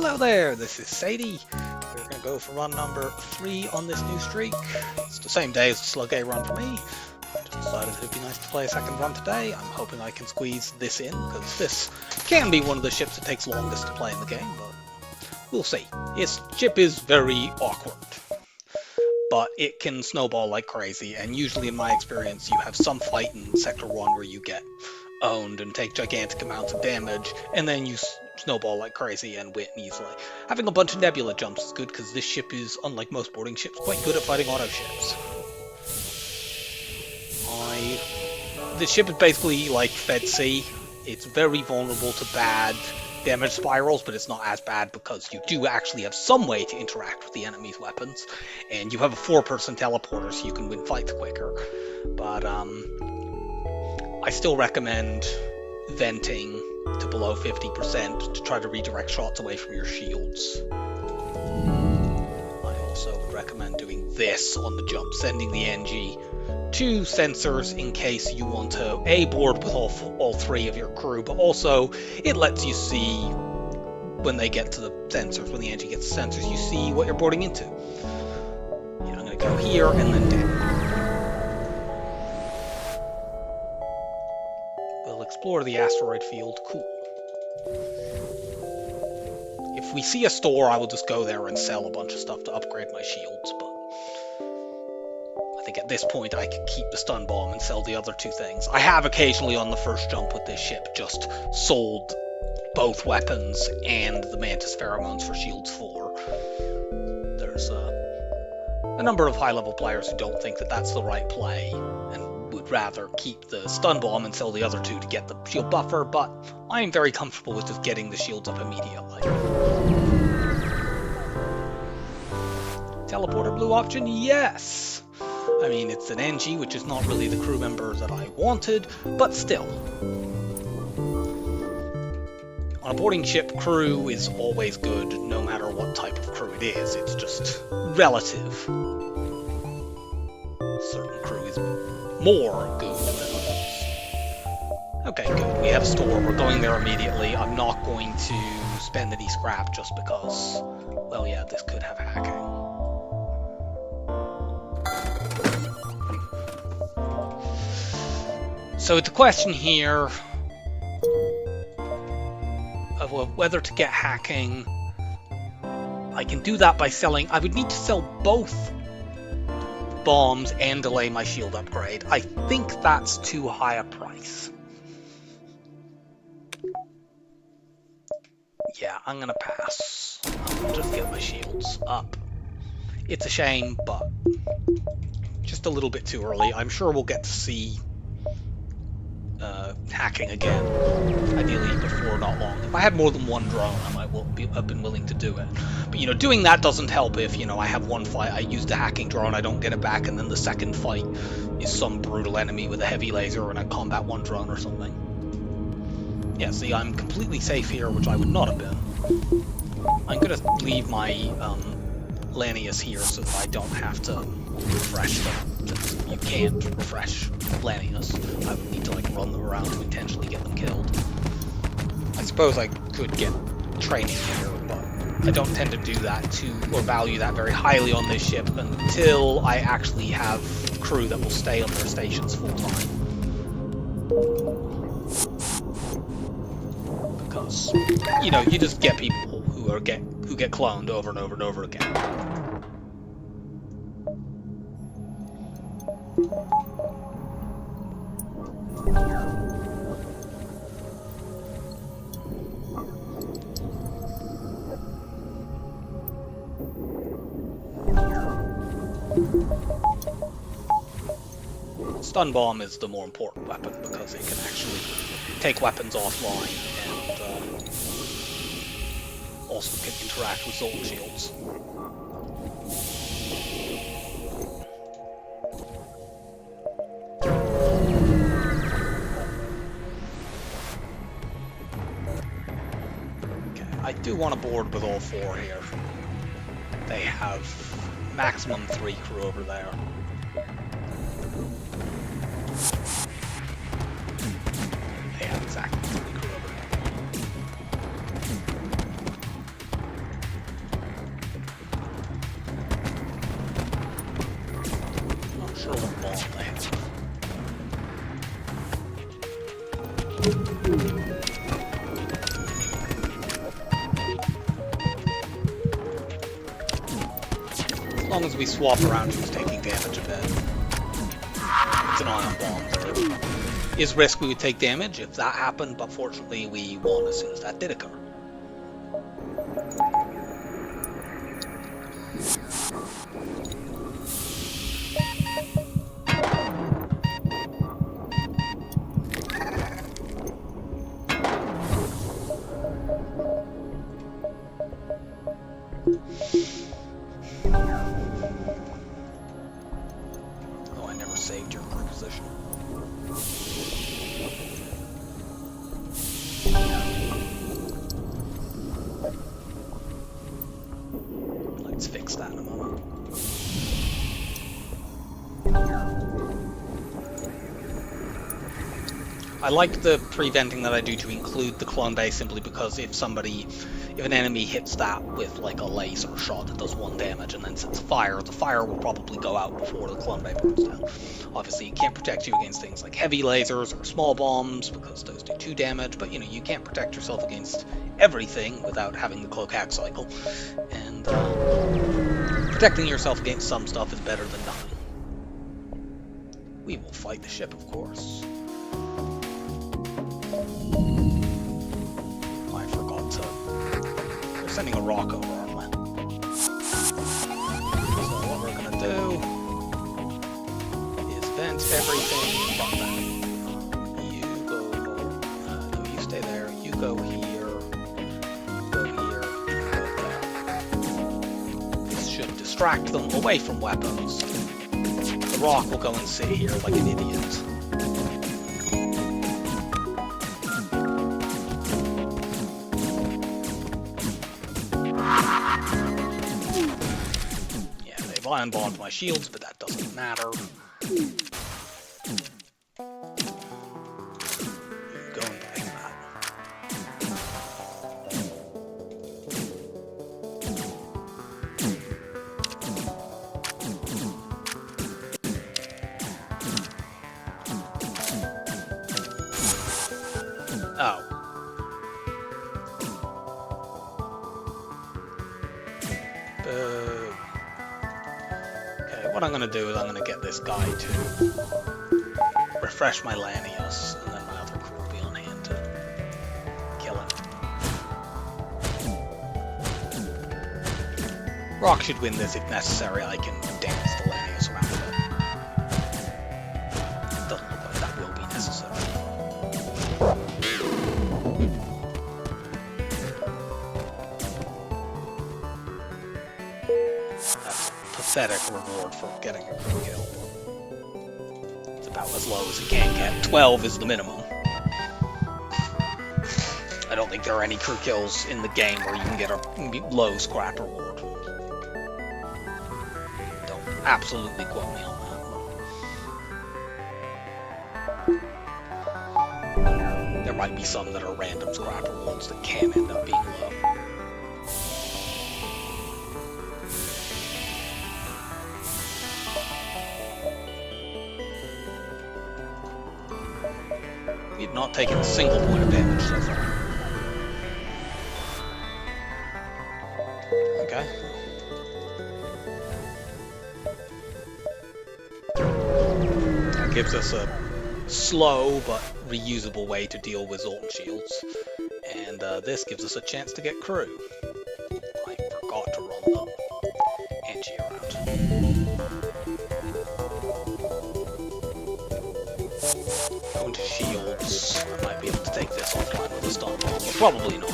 Hello there, this is Sadie. We're going to go for run number 3 on this new streak. It's the same day as the Slug A run for me. I just decided it'd be nice to play a second run today. I'm hoping I can squeeze this in, because this can be one of the ships that takes longest to play in the game, but we'll see. This ship is very awkward, but it can snowball like crazy, and usually in my experience you have some fight in Sector 1 where you get owned and take gigantic amounts of damage, and then you snowball like crazy and win easily. Having a bunch of nebula jumps is good because this ship is, unlike most boarding ships, quite good at fighting auto ships. This ship is basically like Fed C. It's very vulnerable to bad damage spirals, but it's not as bad because you do actually have some way to interact with the enemy's weapons, and you have a 4-person teleporter so you can win fights quicker. But I still recommend venting to below 50% to try to redirect shots away from your shields. I also would recommend doing this on the jump, sending the NG to sensors in case you want to A, board with all 3 of your crew, but also it lets you see when they get to the sensors, when the NG gets to sensors, you see what you're boarding into. Yeah, I'm going to go here and then down. We'll explore the asteroid field. Cool. If we see a store, I will just go there and sell a bunch of stuff to upgrade my shields, but I think at this point I can keep the stun bomb and sell the other 2 things. I have occasionally on the first jump with this ship just sold both weapons and the Mantis pheromones for shields 4. There's a number of high-level players who don't think that that's the right play and would rather keep the stun bomb and sell the other 2 to get the shield buffer, but I am very comfortable with just getting the shields up immediately. Teleporter blue option? Yes! I mean, it's an NG, which is not really the crew member that I wanted, but still. On a boarding ship, crew is always good, no matter what type of crew it is. It's just relative. Certain crew is more good than others. Okay, good. We have a store. We're going there immediately. I'm not going to spend any scrap just because, well, yeah, this could have hacking. So the question here of whether to get hacking, I can do that by selling. I would need to sell both bombs and delay my shield upgrade. I think that's too high a price. Yeah, I'm gonna pass. I'll just get my shields up. It's a shame, but just a little bit too early. I'm sure we'll get to see hacking again, ideally before not long. If I had more than 1 drone, I might have been willing to do it. But, you know, doing that doesn't help if, you know, I have one fight, I use the hacking drone, I don't get it back, and then the second fight is some brutal enemy with a heavy laser and I combat 1 drone or something. Yeah, see, I'm completely safe here, which I would not have been. I'm going to leave my Lanius here so that I don't have to refresh them. You can't refresh Lanius. I would need to like run them around to intentionally get them killed. I suppose I could get training here, but I don't tend to do that or value that very highly on this ship until I actually have crew that will stay on their stations full time. Because, you know, you just get people who get cloned over and over and over again. Stun bomb is the more important weapon because it can actually take weapons offline and also can interact with Zolt shields. Okay, I do want to board with all 4 here. They have maximum 3 crew over there. They have exactly 3 crew over there. long as we swap around who's taking damage a bit. It's an ion bomb. There is risk we would take damage if that happened, but fortunately we won as soon as that did occur. Oh, I never saved your crew position. Let's fix that in a moment. I like the preventing that I do to include the clone bay simply because if an enemy hits that with like a laser shot that does 1 damage and then sets fire, the fire will probably go out before the clone bay burns down. Obviously, it can't protect you against things like heavy lasers or small bombs because those do 2 damage, but you can't protect yourself against everything without having the cloak hack cycle, and protecting yourself against some stuff is better than nothing. We will fight the ship, of course. I forgot to... We're sending a rock over, aren't we? So what we're going to do is vent everything but that. You go... no, you stay there. You go here. You go here. You go there. This should distract them away from weapons. The rock will go and sit here like an idiot. Ion bombed my shields, but that doesn't matter. You go and bang that. Oh. What I'm going to do is I'm going to get this guy to refresh my Lanius, and then my other crew will be on hand to kill him. Rock should win this if necessary. I can dance the Lanius around a bit. It doesn't look like that will be necessary. Pathetic reward for getting a crew kill. It's about as low as it can get. 12 is the minimum. I don't think there are any crew kills in the game where you can get a low scrap reward. Don't absolutely quote me on that. There might be some that are random scrap rewards that can end up being low. We've not taken a single point of damage so far. Okay. That gives us a slow but reusable way to deal with Zoltan shields. And this gives us a chance to get crew. I forgot to run the Angie around. Go into shields. I might be able to take this offline with a stun bomb, but probably not.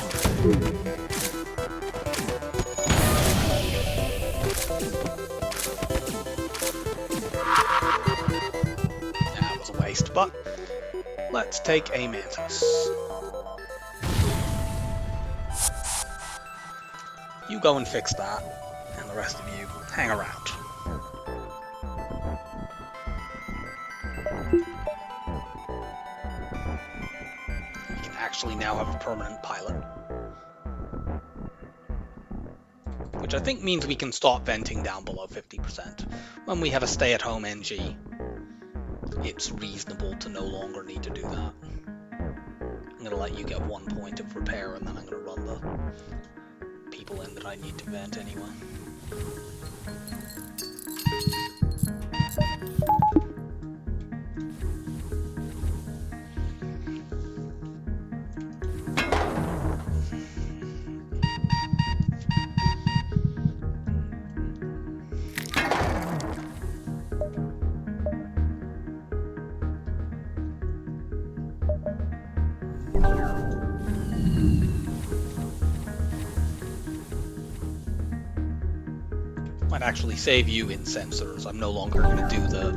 That was a waste, but let's take a Mantis. You go and fix that, and the rest of you hang around. Actually now have a permanent pilot. Which I think means we can stop venting down below 50%. When we have a stay-at-home NG, it's reasonable to no longer need to do that. I'm going to let you get 1 point of repair, and then I'm going to run people in that I need to vent anyway. Might actually save you in sensors. I'm no longer going to do the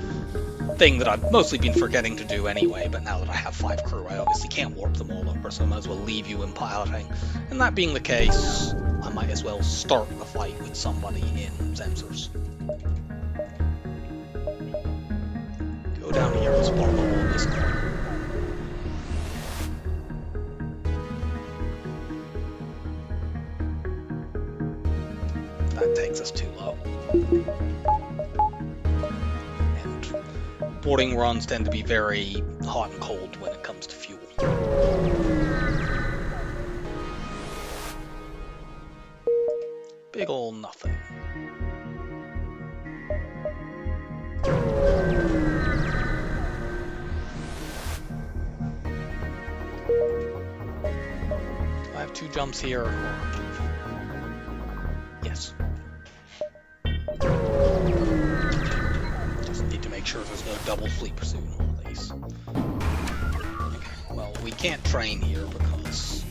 thing that I've mostly been forgetting to do anyway, but now that I have 5 crew, I obviously can't warp them all over, so I might as well leave you in piloting. And that being the case, I might as well start the fight with somebody in sensors. Go down here and spawn the hole in this corner. That takes us too low. And boarding runs tend to be very hot and cold when it comes to fuel. Big ol' nothing. I have 2 jumps here. Yes. Just need to make sure there's no double fleet pursuit in all of these. Okay, well, we can't train here because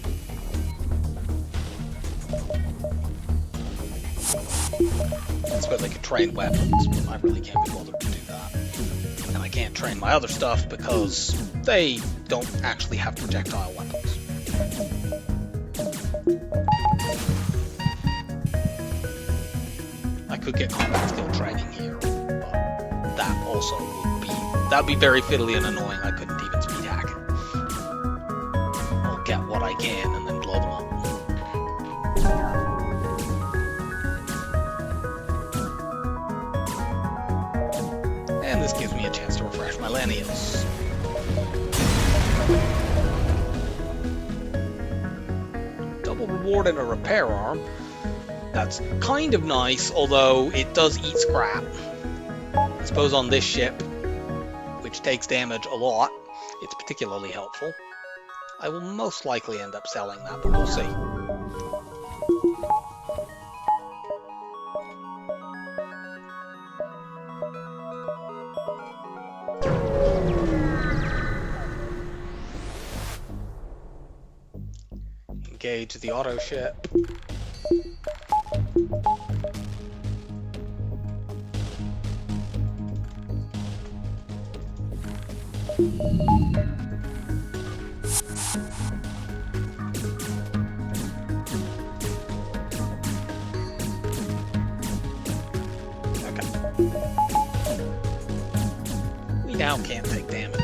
that's where they could train weapons, but I really can't be bothered to do that. And I can't train my other stuff because they don't actually have projectile weapons. I could get combat skill training here, but that also would be very fiddly and annoying. I couldn't even speed hack it. I'll get what I can and then blow them up. And this gives me a chance to refresh my lineals. Double reward and a repair arm. That's kind of nice, although it does eat scrap. I suppose on this ship, which takes damage a lot, it's particularly helpful. I will most likely end up selling that, but we'll see. Engage the auto ship. Okay. We now can't take damage.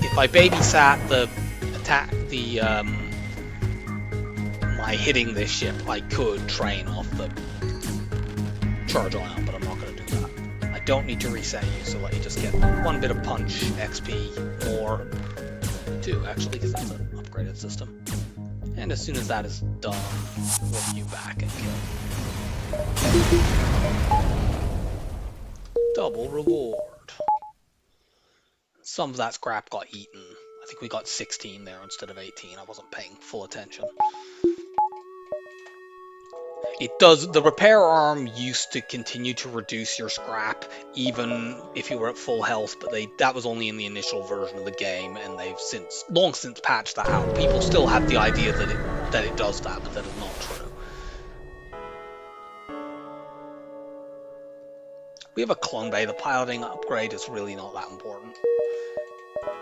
If I babysat the attack, my hitting this ship, I could train off the charge ion, but I'm not going to do that. I don't need to reset you, so let you just get 1 bit of punch, XP, or 2 actually, because that's an upgraded system. And as soon as that is done, warp you back and kill. Double reward. Some of that scrap got eaten. I think we got 16 there instead of 18. I wasn't paying full attention. It does. The repair arm used to continue to reduce your scrap even if you were at full health, but that was only in the initial version of the game, and they've long since patched that out. People still have the idea that it does that, but that is not true. We have a clone bay. The piloting upgrade is really not that important.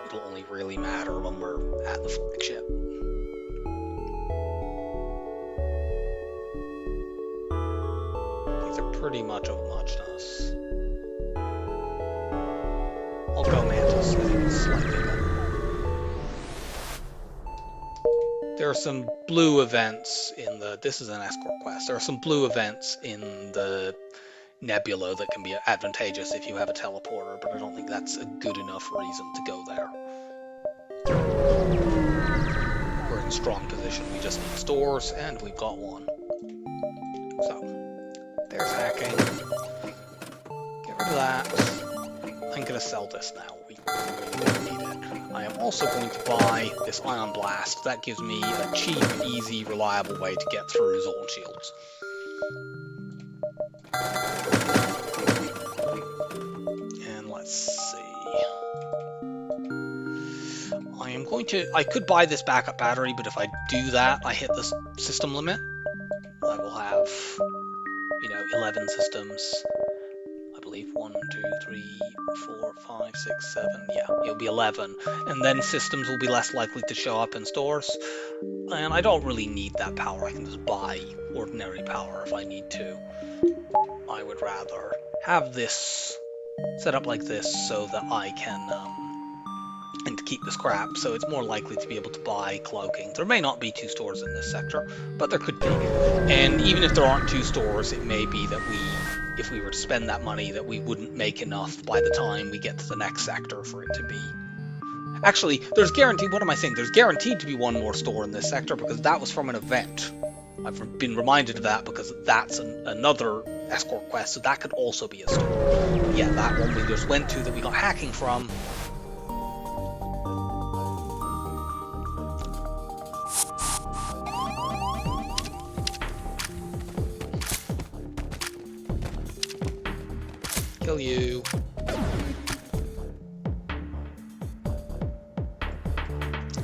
It'll only really matter when we're at the flagship. These are pretty much of muchness. I'll go Mantis. I think it's slightly better. There are some blue events in the... This is an escort quest. There are some blue events in the nebula that can be advantageous if you have a teleporter, but I don't think that's a good enough reason to go there. We're in strong position. We just need stores, and we've got one. So, there's hacking. Get rid of that. I'm gonna sell this now. We really need it. I am also going to buy this Ion Blast. That gives me a cheap, easy, reliable way to get through Zone Shields. And let's see. I could buy this backup battery, but if I do that, I hit the system limit. I will have, 11 systems. I believe 1, 2, 3, 4, 5, 6, 7. Yeah, it'll be 11. And then systems will be less likely to show up in stores. And I don't really need that power. I can just buy ordinary power if I need to. I would rather have this set up like this so that I can, and to keep the scrap, so it's more likely to be able to buy cloaking. There may not be 2 stores in this sector, but there could be. And even if there aren't 2 stores, it may be that if we were to spend that money, that we wouldn't make enough by the time we get to the next sector for it to be. Actually, there's guaranteed, what am I saying? There's guaranteed to be 1 more store in this sector because that was from an event. I've been reminded of that because that's another escort quest, so that could also be a store. But yeah, that one we just went to that we got hacking from. Kill you.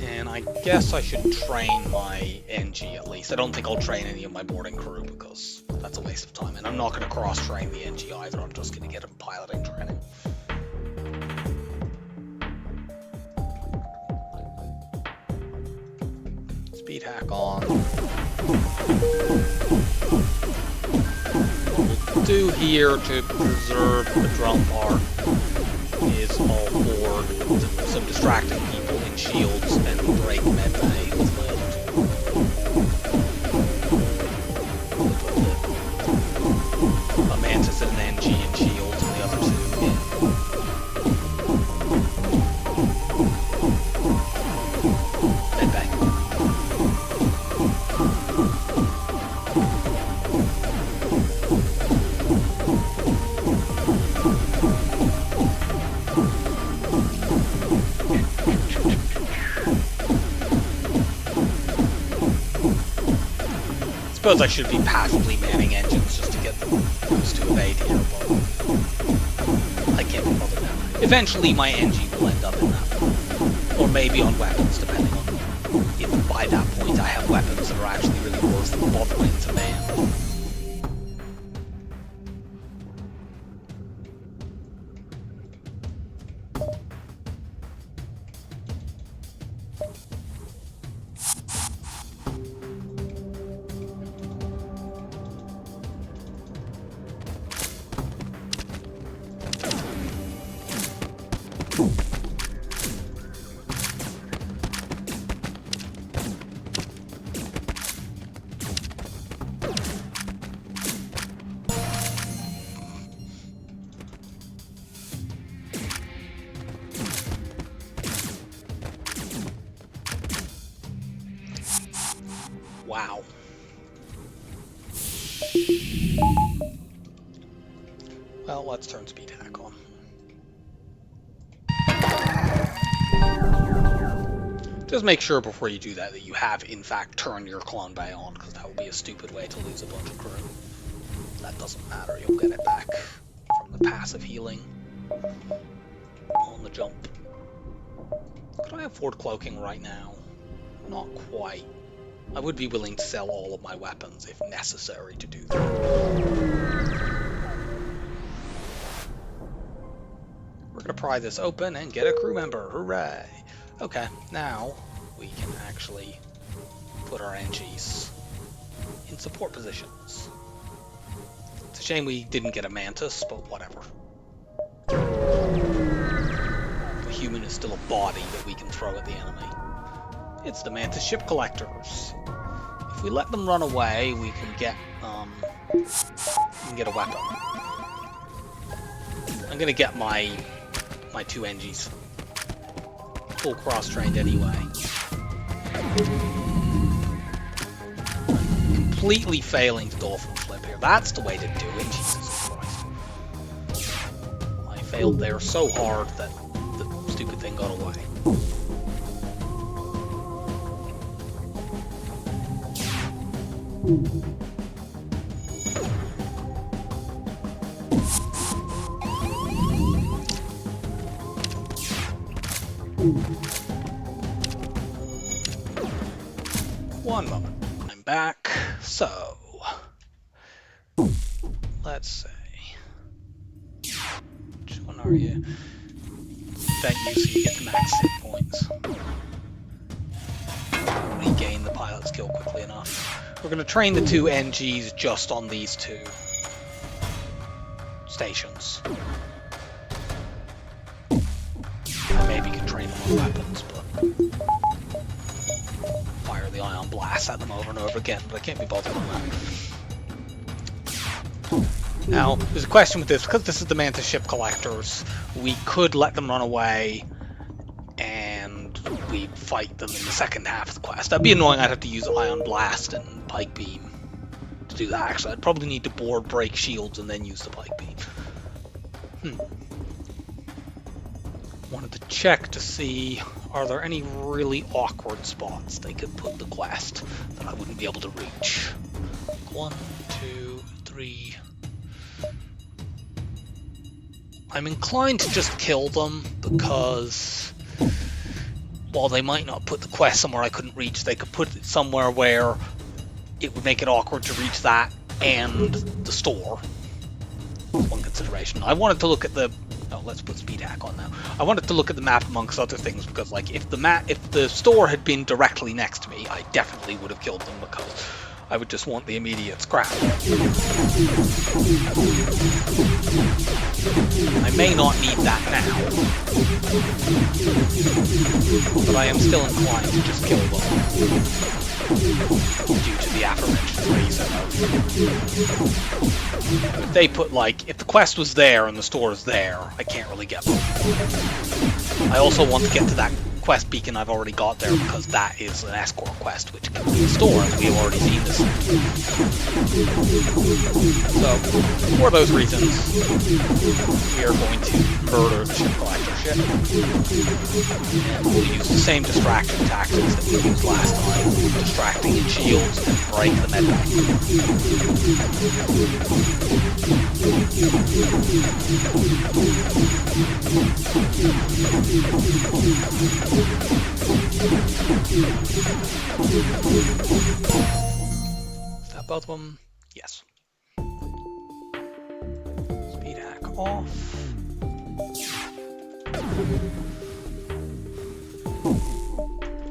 And I guess I should train my NG at least. I don't think I'll train any of my boarding crew because that's a waste of time. And I'm not going to cross-train the NG either. I'm just going to get them piloting training. Speed hack on. What we'll do here to preserve the drone part is all board some distracting people in shields and break medbay with my other 2. A Mantis and an NG in shields and the other 2 in. Medbay. I suppose I should be passively manning engines just to get them used to evade here, but I can't be bothered now. Eventually my NG will end up in that. Or maybe on weapons, depending on if by that point I have weapons that are actually really worth bothering to man. Wow. Well, let's turn speed hack on. Just make sure before you do that you have, in fact, turned your clone bay on, because that would be a stupid way to lose a bunch of crew. That doesn't matter, you'll get it back from the passive healing on the jump. Could I afford cloaking right now? Not quite. I would be willing to sell all of my weapons if necessary to do that. We're going to pry this open and get a crew member. Hooray! Okay, now we can actually put our NGs in support positions. It's a shame we didn't get a Mantis, but whatever. The human is still a body that we can throw at the enemy. It's the Mantis ship collectors. If we let them run away, we can get a weapon. I'm gonna get my 2 NGs full cross-trained anyway. Completely failing to dolphin flip here. that's the way to do it. Jesus Christ. I failed there so hard that the stupid thing got away. One moment. I'm back. So, let's say, which one are you? Bet you so you get the max hit points. Regain the pilot skill quickly enough. We're going to train the two NGs just on these two stations. I maybe can train them on weapons, but fire the ion blast at them over and over again, but I can't be bothered on that. Now, there's a question with this, because this is the Mantis ship collectors, we could let them run away and we fight them in the second half of the quest. That'd be annoying. I'd have to use ion blast and pike beam to do that. Actually, I'd probably need to board break shields and then use the pike beam. Wanted to check to see, are there any really awkward spots they could put the quest that I wouldn't be able to reach? 1, 2, 3. I'm inclined to just kill them because while they might not put the quest somewhere I couldn't reach, they could put it somewhere where it would make it awkward to reach that and the store. That's one consideration. I wanted to look at the... Oh, let's put speed hack on now. I wanted to look at the map amongst other things because, like, if the store had been directly next to me, I definitely would have killed them because I would just want the immediate scrap. I may not need that now, but I am still inclined to just kill them due to the aforementioned reason of... If they put, like, if the quest was there and the store is there, I can't really get them. I also want to get to that quest beacon I've already got there because that is an escort quest, which can be a store, as we've already seen this. So, for those reasons, we are going to murder the ship collector ship. And we'll use the same distraction tactics that we used last time, distracting in shields and break the medbay. Is that both of them? Yes. Speed hack off.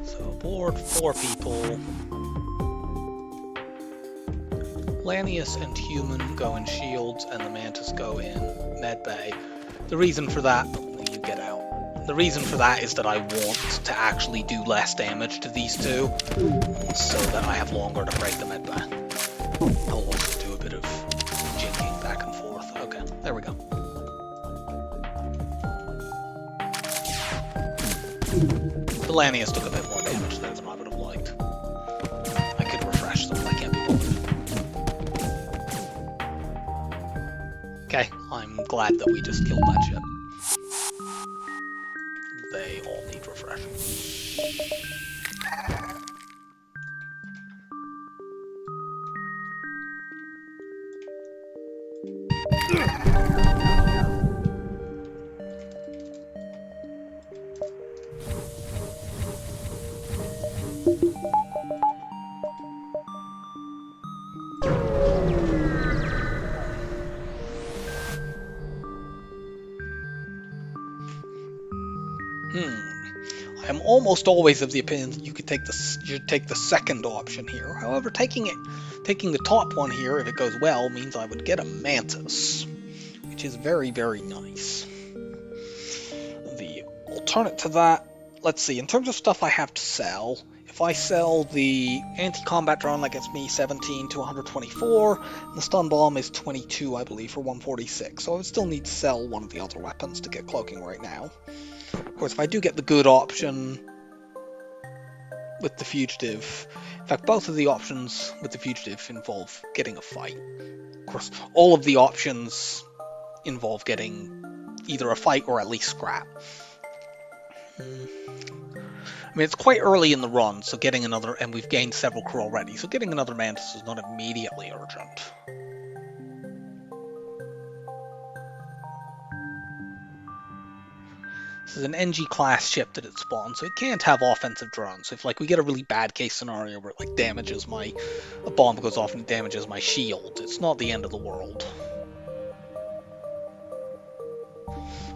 So aboard 4 people. Lanius and Human go in shields and the Mantis go in medbay. The reason for that, you get out. The reason for that is that I want to actually do less damage to these two, so that I have longer to break the medbay. I'll also do a bit of jinking back and forth. Okay, there we go. The Lanius took a bit more damage there than I would have liked. I could refresh them, but I can't be bothered. Okay, I'm glad that we just killed that ship. They all need refreshing. I'm almost always of the opinion that you could take the second option here. However, taking the top one here, if it goes well, means I would get a Mantis, which is very, very nice. The alternate to that, let's see, in terms of stuff I have to sell, if I sell the anti-combat drone, that gets me 17 to 124, and the stun bomb is 22, I believe, for 146. So I would still need to sell one of the other weapons to get cloaking right now. Of course, if I do get the good option with the fugitive, In fact, both of the options with the fugitive involve getting a fight. Of course, all of the options involve getting either a fight or at least scrap. I mean, it's quite early in the run, so getting another, and we've gained several crew already, so getting another Mantis is not immediately urgent. This is an NG class ship that it spawns, so it can't have offensive drones. So if like we get a really bad case scenario where it like damages a bomb goes off and it damages my shield, it's not the end of the world.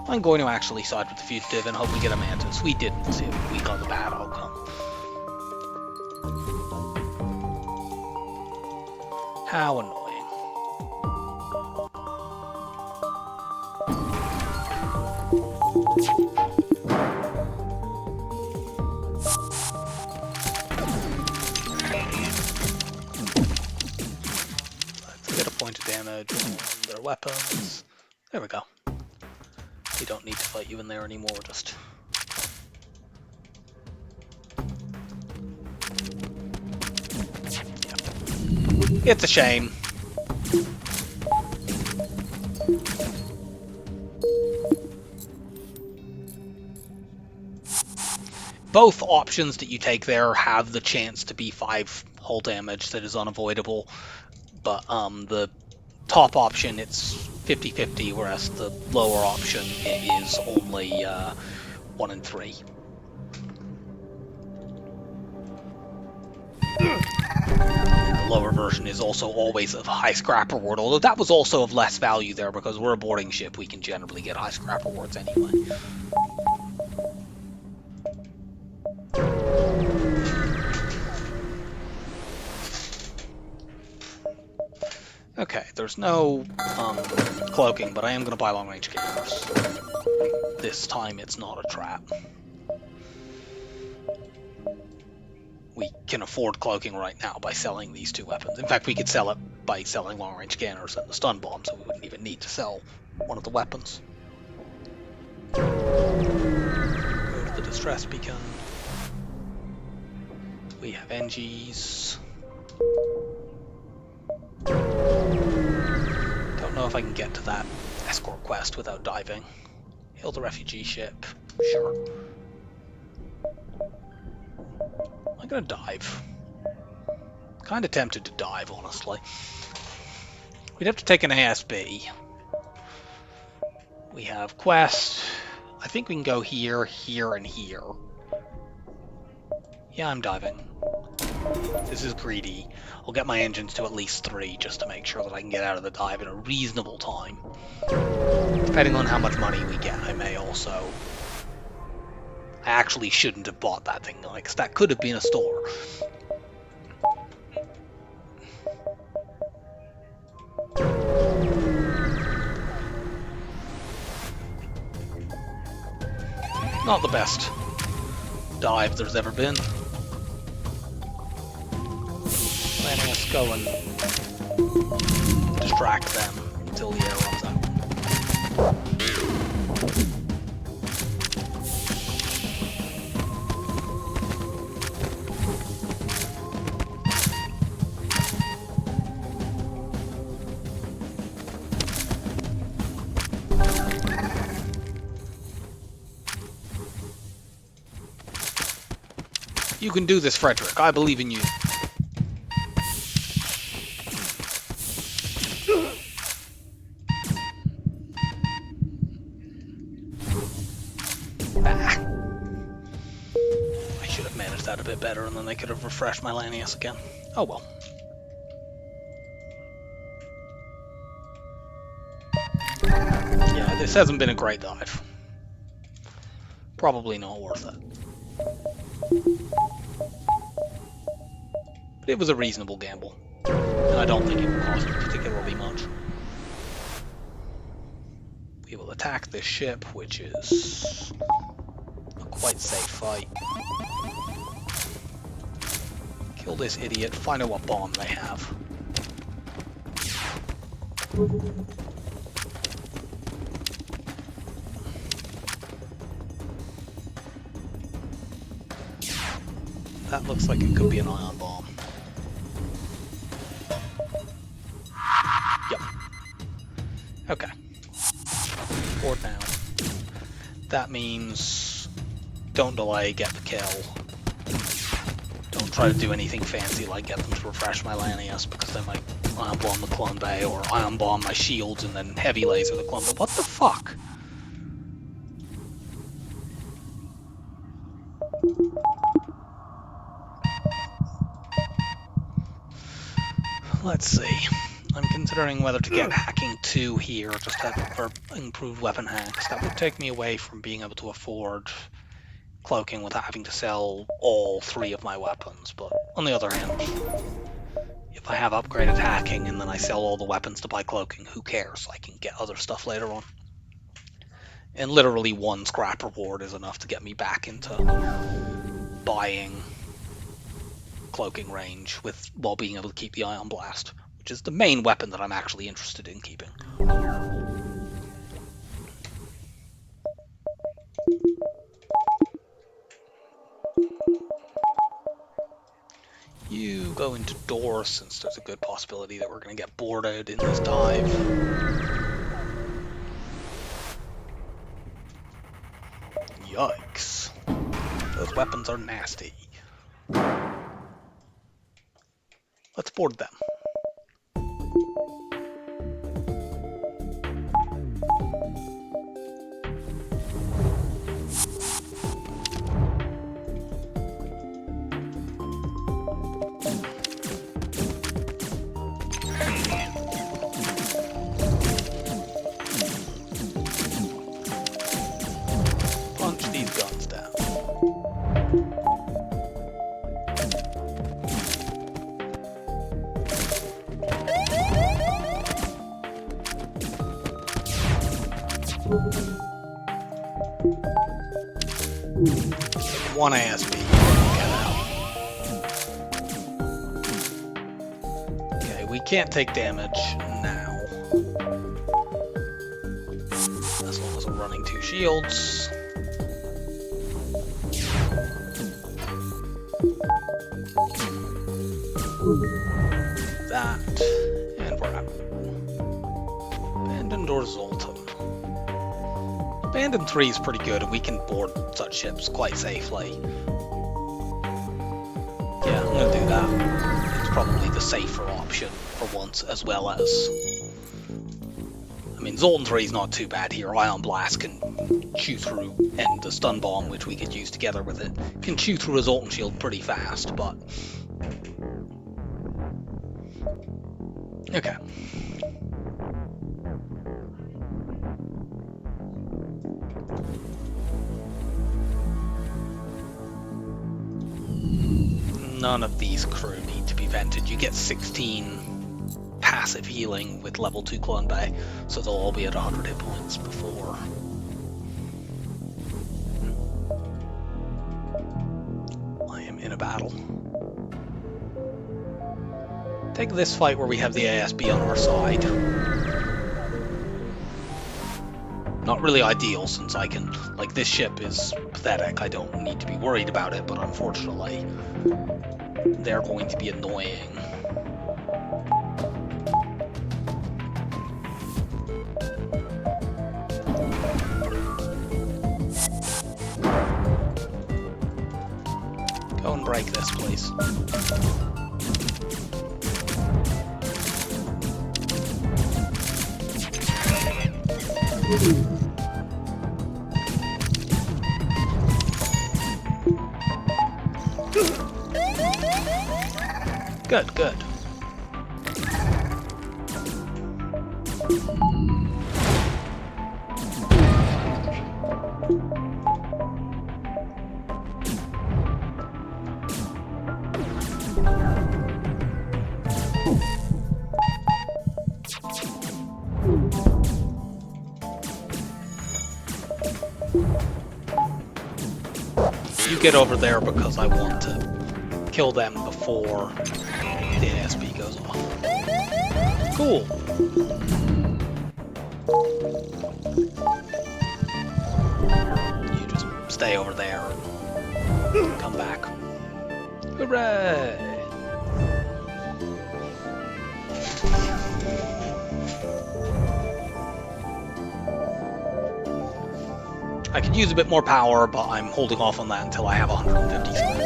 I'm going to actually side with the fugitive and hope we get a Mantis. We didn't. We got the bad outcome. How annoying. Let's get a point of damage on their weapons. There we go. We don't need to fight you in there anymore, just... Yeah. It's a shame. Both options that you take there have the chance to be 5 hull damage that is unavoidable, but the top option, it's 50-50, whereas the lower option, it is only 1 in 3. The lower version is also always of high scrap reward, although that was also of less value there, because we're a boarding ship, we can generally get high scrap rewards anyway. Okay, there's no cloaking, but I am going to buy long-range cameras. This time it's not a trap. We can afford cloaking right now by selling these 2 weapons. In fact, we could sell it by selling long-range scanners and the stun bomb, so we wouldn't even need to sell one of the weapons. Go to the distress beacon. We have NGs. Don't know if I can get to that escort quest without diving. Hail the refugee ship. Sure. I'm gonna dive. Kind of tempted to dive, honestly. We'd have to take an ASB. We have quest. I think we can go here, here, and here. Yeah, I'm diving. This is greedy. I'll get my engines to at least 3 just to make sure that I can get out of the dive in a reasonable time. Depending on how much money we get, I may also... I actually shouldn't have bought that thing, because that could have been a store. Not the best dive there's ever been. Letting us go and distract them until the air runs out. You can do this, Frederick. I believe in you. I should have managed that a bit better, and then they could have refreshed my Lanius again. Oh well. Yeah, this hasn't been a great dive. Probably not worth it. But it was a reasonable gamble, and I don't think it will cost particularly much. We will attack this ship, which is a quite safe fight. Kill this idiot, find out what bomb they have. That looks like it could be an ion bomb. Okay. Board now. That means don't delay, get the kill. Don't try to do anything fancy like get them to refresh my Lanius, because they might ion bomb the clone bay or ion bomb my shields and then heavy laser the clone bay. What the fuck? Let's see. I'm considering whether to get hacking 2 here, just for improved weapon hacks. That would take me away from being able to afford cloaking without having to sell all 3 of my weapons. But on the other hand, if I have upgraded hacking and then I sell all the weapons to buy cloaking, who cares? I can get other stuff later on. And literally 1 scrap reward is enough to get me back into buying cloaking range while being able to keep the Ion Blast, which is the main weapon that I'm actually interested in keeping. You go into doors, since there's a good possibility that we're going to get boarded in this dive. Yikes. Those weapons are nasty. Let's board them. Punch these guns down. One ASB. Get out. Okay, we can't take damage now. As long as we're running 2 shields. That, and we're out. Abandoned or Zoltan. Abandoned 3 is pretty good, and we can board such ships quite safely. Yeah, I'm gonna do that. It's probably the safer option for once, as well as... I mean, Zoltan 3 is not too bad here. Ion Blast can chew through, and the Stun Bomb, which we could use together with it, can chew through a Zoltan shield pretty fast, but... Okay. None of these crew need to be vented. You get 16 passive healing with level 2 Clone Bay, so they'll all be at 100 hit points before. I am in a battle. Take this fight where we have the ASB on our side. Not really ideal, since I can... Like, this ship is pathetic. I don't need to be worried about it, but unfortunately, they're going to be annoying. Go and break this, please. Good, good. You get over there because I want to kill them before the ASB goes off. Cool. You just stay over there and come back. Hooray! I could use a bit more power, but I'm holding off on that until I have 150 scrap.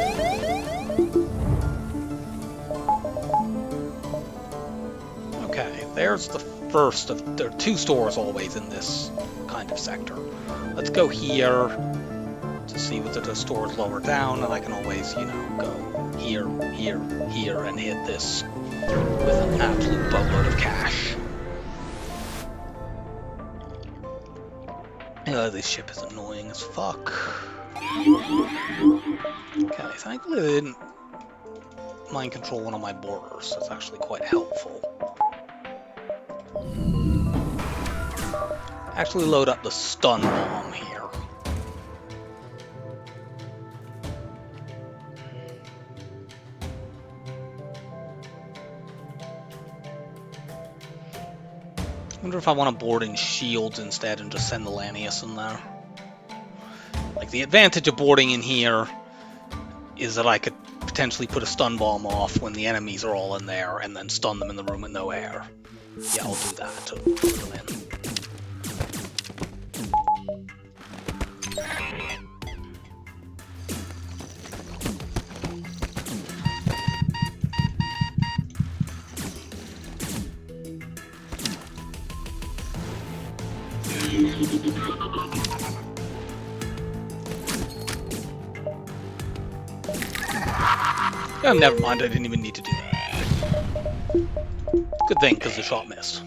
Okay, there's the first of... There are 2 stores always in this kind of sector. Let's go here to see whether the store is lower down, and I can always, you know, go here, here, here, and hit this with an absolute boatload of cash. This ship is annoying as fuck. Okay, thankfully they didn't mind control one of my borders. That's actually quite helpful. Actually load up the stun bomb here. I wonder if I want to board in shields instead and just send the Lanius in there. Like, the advantage of boarding in here is that I could potentially put a stun bomb off when the enemies are all in there and then stun them in the room with no air. Yeah, I'll do that to put them in. Oh, never mind, I didn't even need to do that. Good thing, because the shot missed.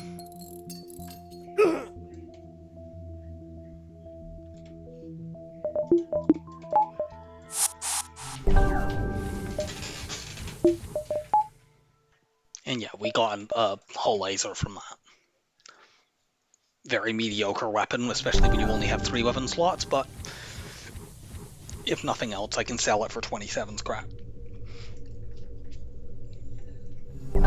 And yeah, we got a hull laser from that. Very mediocre weapon, especially when you only have 3 weapon slots, but if nothing else, I can sell it for 27 scrap. Do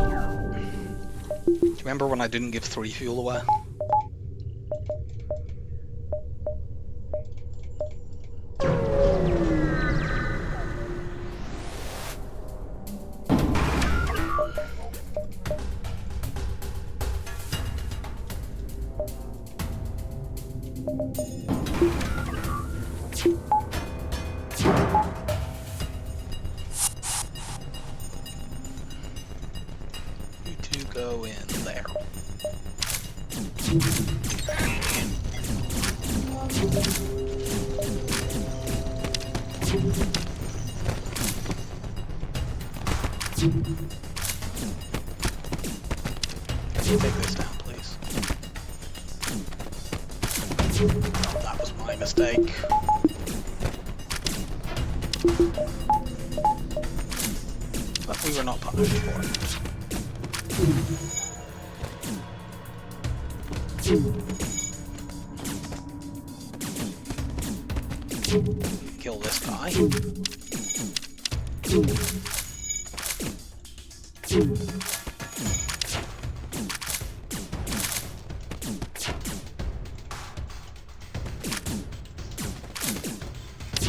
you remember when I didn't give 3 fuel away? Go in there. Can you take this down, please? Oh, that was my mistake. But we were not punished for it. Kill this guy.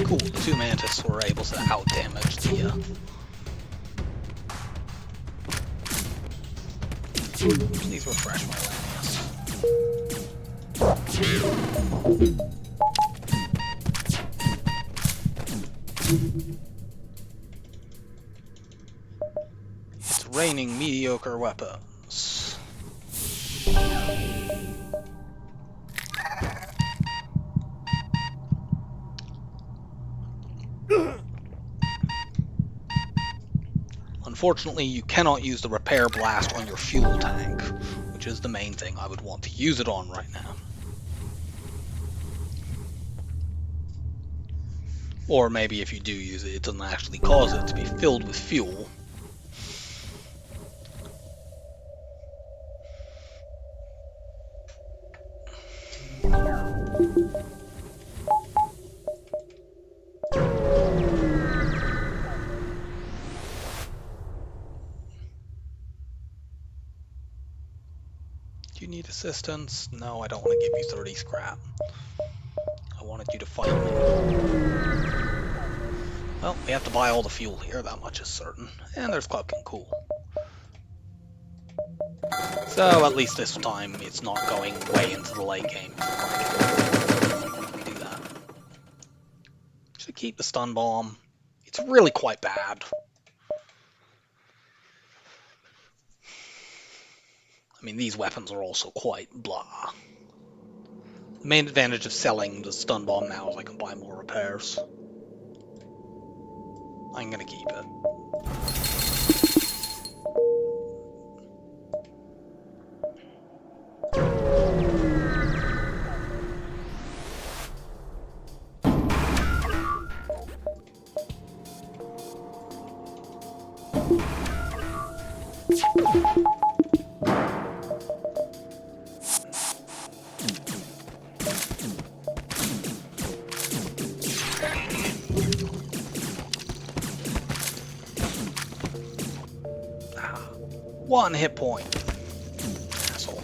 Cool, the 2 Mantis were able to out-damage the Please refresh my Lanius. It's raining mediocre weapons. Unfortunately, you cannot use the repair blast on your fuel tank, which is the main thing I would want to use it on right now. Or maybe if you do use it, it doesn't actually cause it to be filled with fuel. Do you need assistance? No, I don't want to give you 30 scrap. I wanted you to fight me. Well, we have to buy all the fuel here, that much is certain. And there's Cloak and Cool. So at least this time it's not going way into the late game. Do that. Keep the stun bomb. It's really quite bad. I mean, these weapons are also quite blah. The main advantage of selling the stun bomb now is I can buy more repairs. I'm gonna keep it. One hit point. Asshole.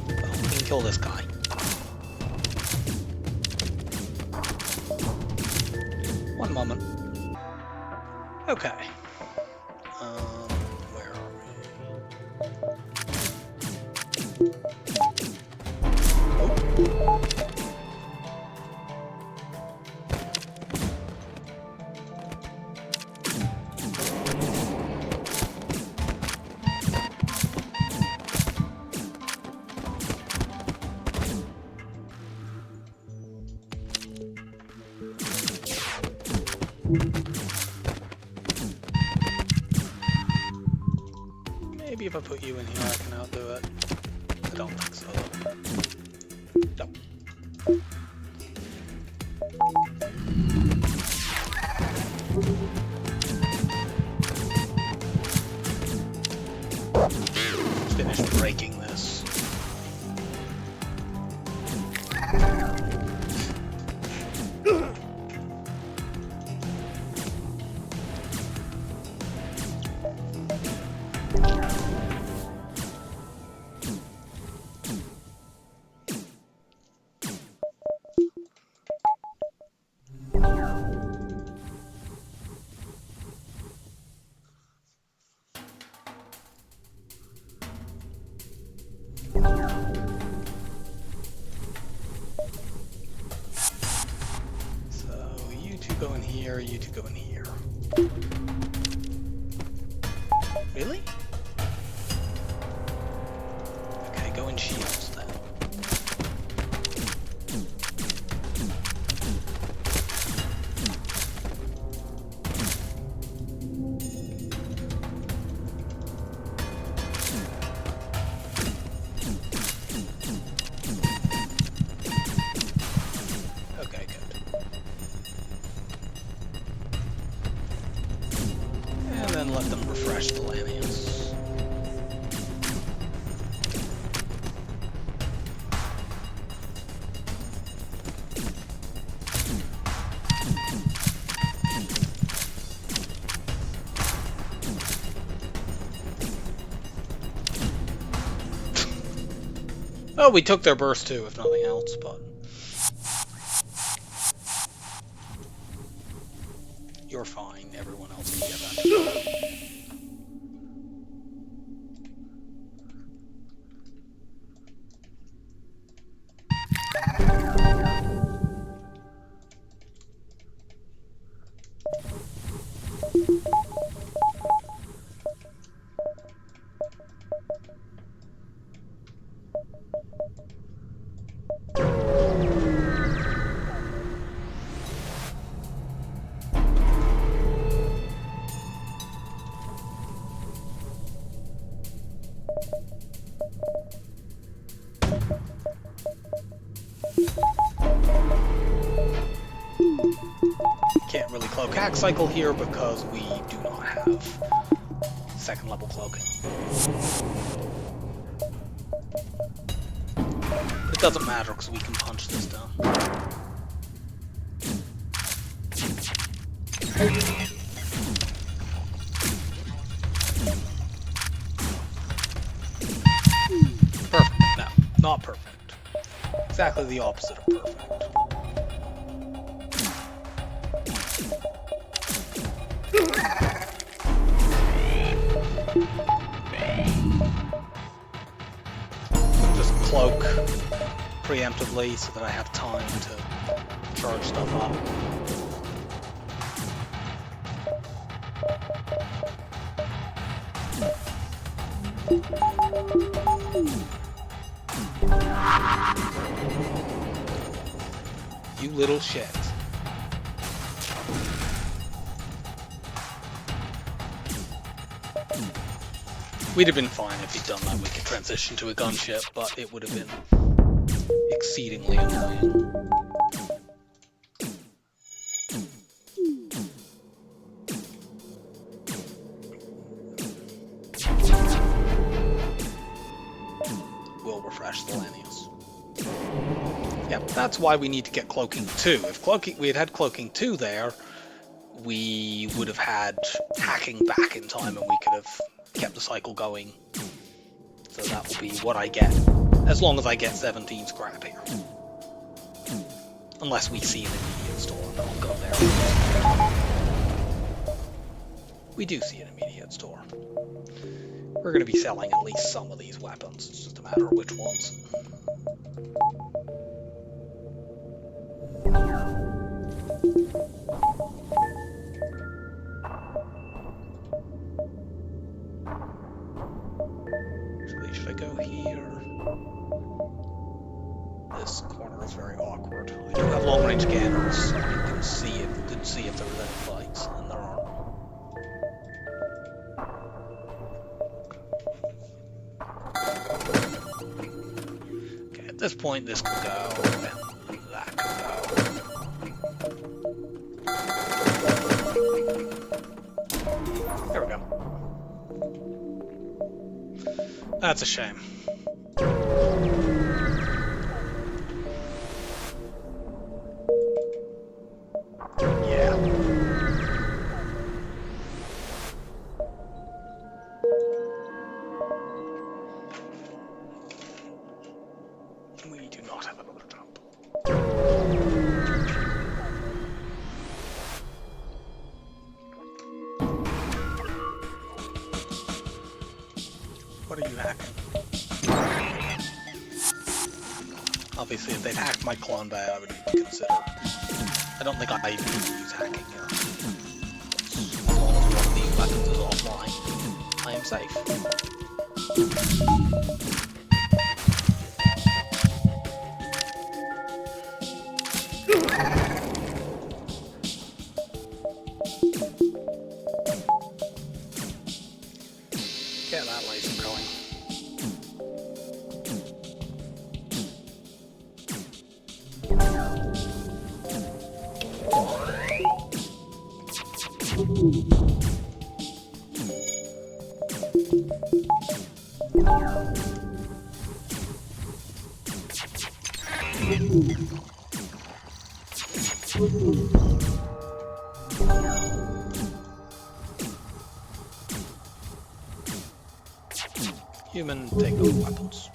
Well, we can kill this guy. One moment. Okay. Where are we? Oh. Maybe if I put you in here, I can outdo it. I don't think so. Nope. Finish breaking this. Go in here, you two go in here. Really? Okay, go in shields then. Okay, good. And then let them refresh the Lanius. Oh, we took their burst too, if nothing else, but... You're fine, everyone else can get that. Can't really cloak hack cycle here because we do not have second level cloaking. But it doesn't matter because we can punch this down. Perfect. No, not perfect. Exactly the opposite of perfect. Just cloak preemptively so that I have time to charge stuff up. You little shit. We'd have been fine if he'd done that. We could transition to a gunship, but it would have been exceedingly annoying. We'll refresh the Lanius. Yep, that's why we need to get Cloaking 2. If we had had Cloaking 2 there, we would have had Hacking back in time and we could have kept the cycle going. So that will be what I get, as long as I get 17 scrap here. Unless we see an immediate store, and I'll go there. We do see an immediate store. We're going to be selling at least some of these weapons, it's just a matter of which ones. Actually, should I go here? This corner is very awkward. I do have long-range scanners, so I can see if there are any fights, and there aren't. Okay, at this point, this can go, and that can go. There we go. That's a shame. Yeah. We do not have another jump. What are you hacking? Obviously, if they'd hacked my clone bay, I would need to consider. I don't think I even need to use hacking here. As long as one of these weapons is offline, I am safe. Get that laser going. Human, take those weapons.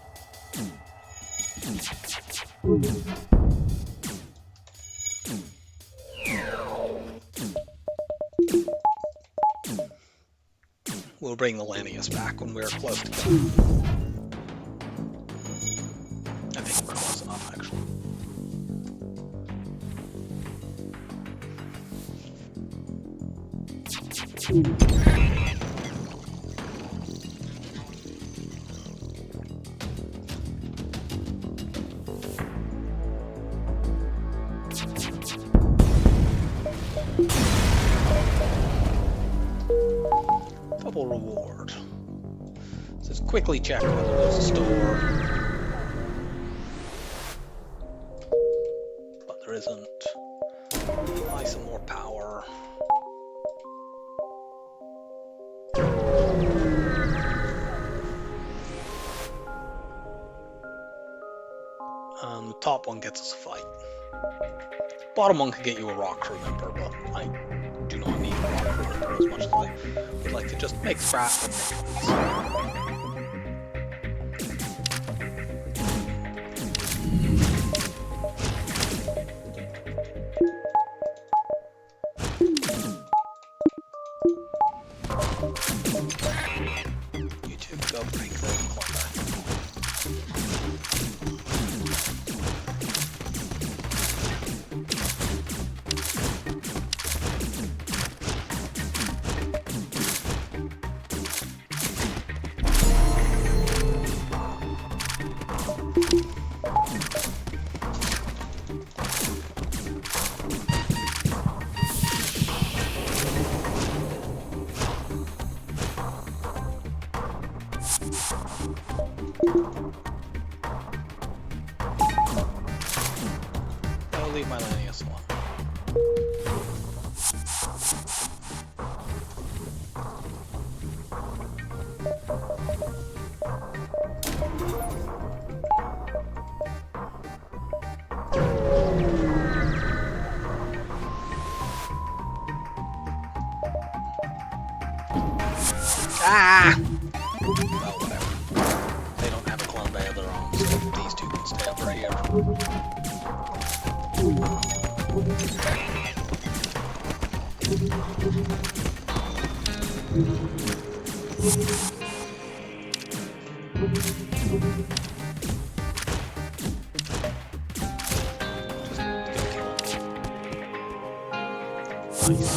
We'll bring the Lanius back when we're close to done. I think we're close enough, actually. Double reward. So let's quickly check whether there's a store. But there isn't. Buy some more power. The top one gets us a fight. Bottom one can get you a rock crew member, but I do not need a rock crew member as much as I would like to just make scrap and make these. You two go break the combat. I'll leave my Lanius alone. Ah! Well, whatever. They don't have a clone bay of their own, so these two can stay over here. Nice.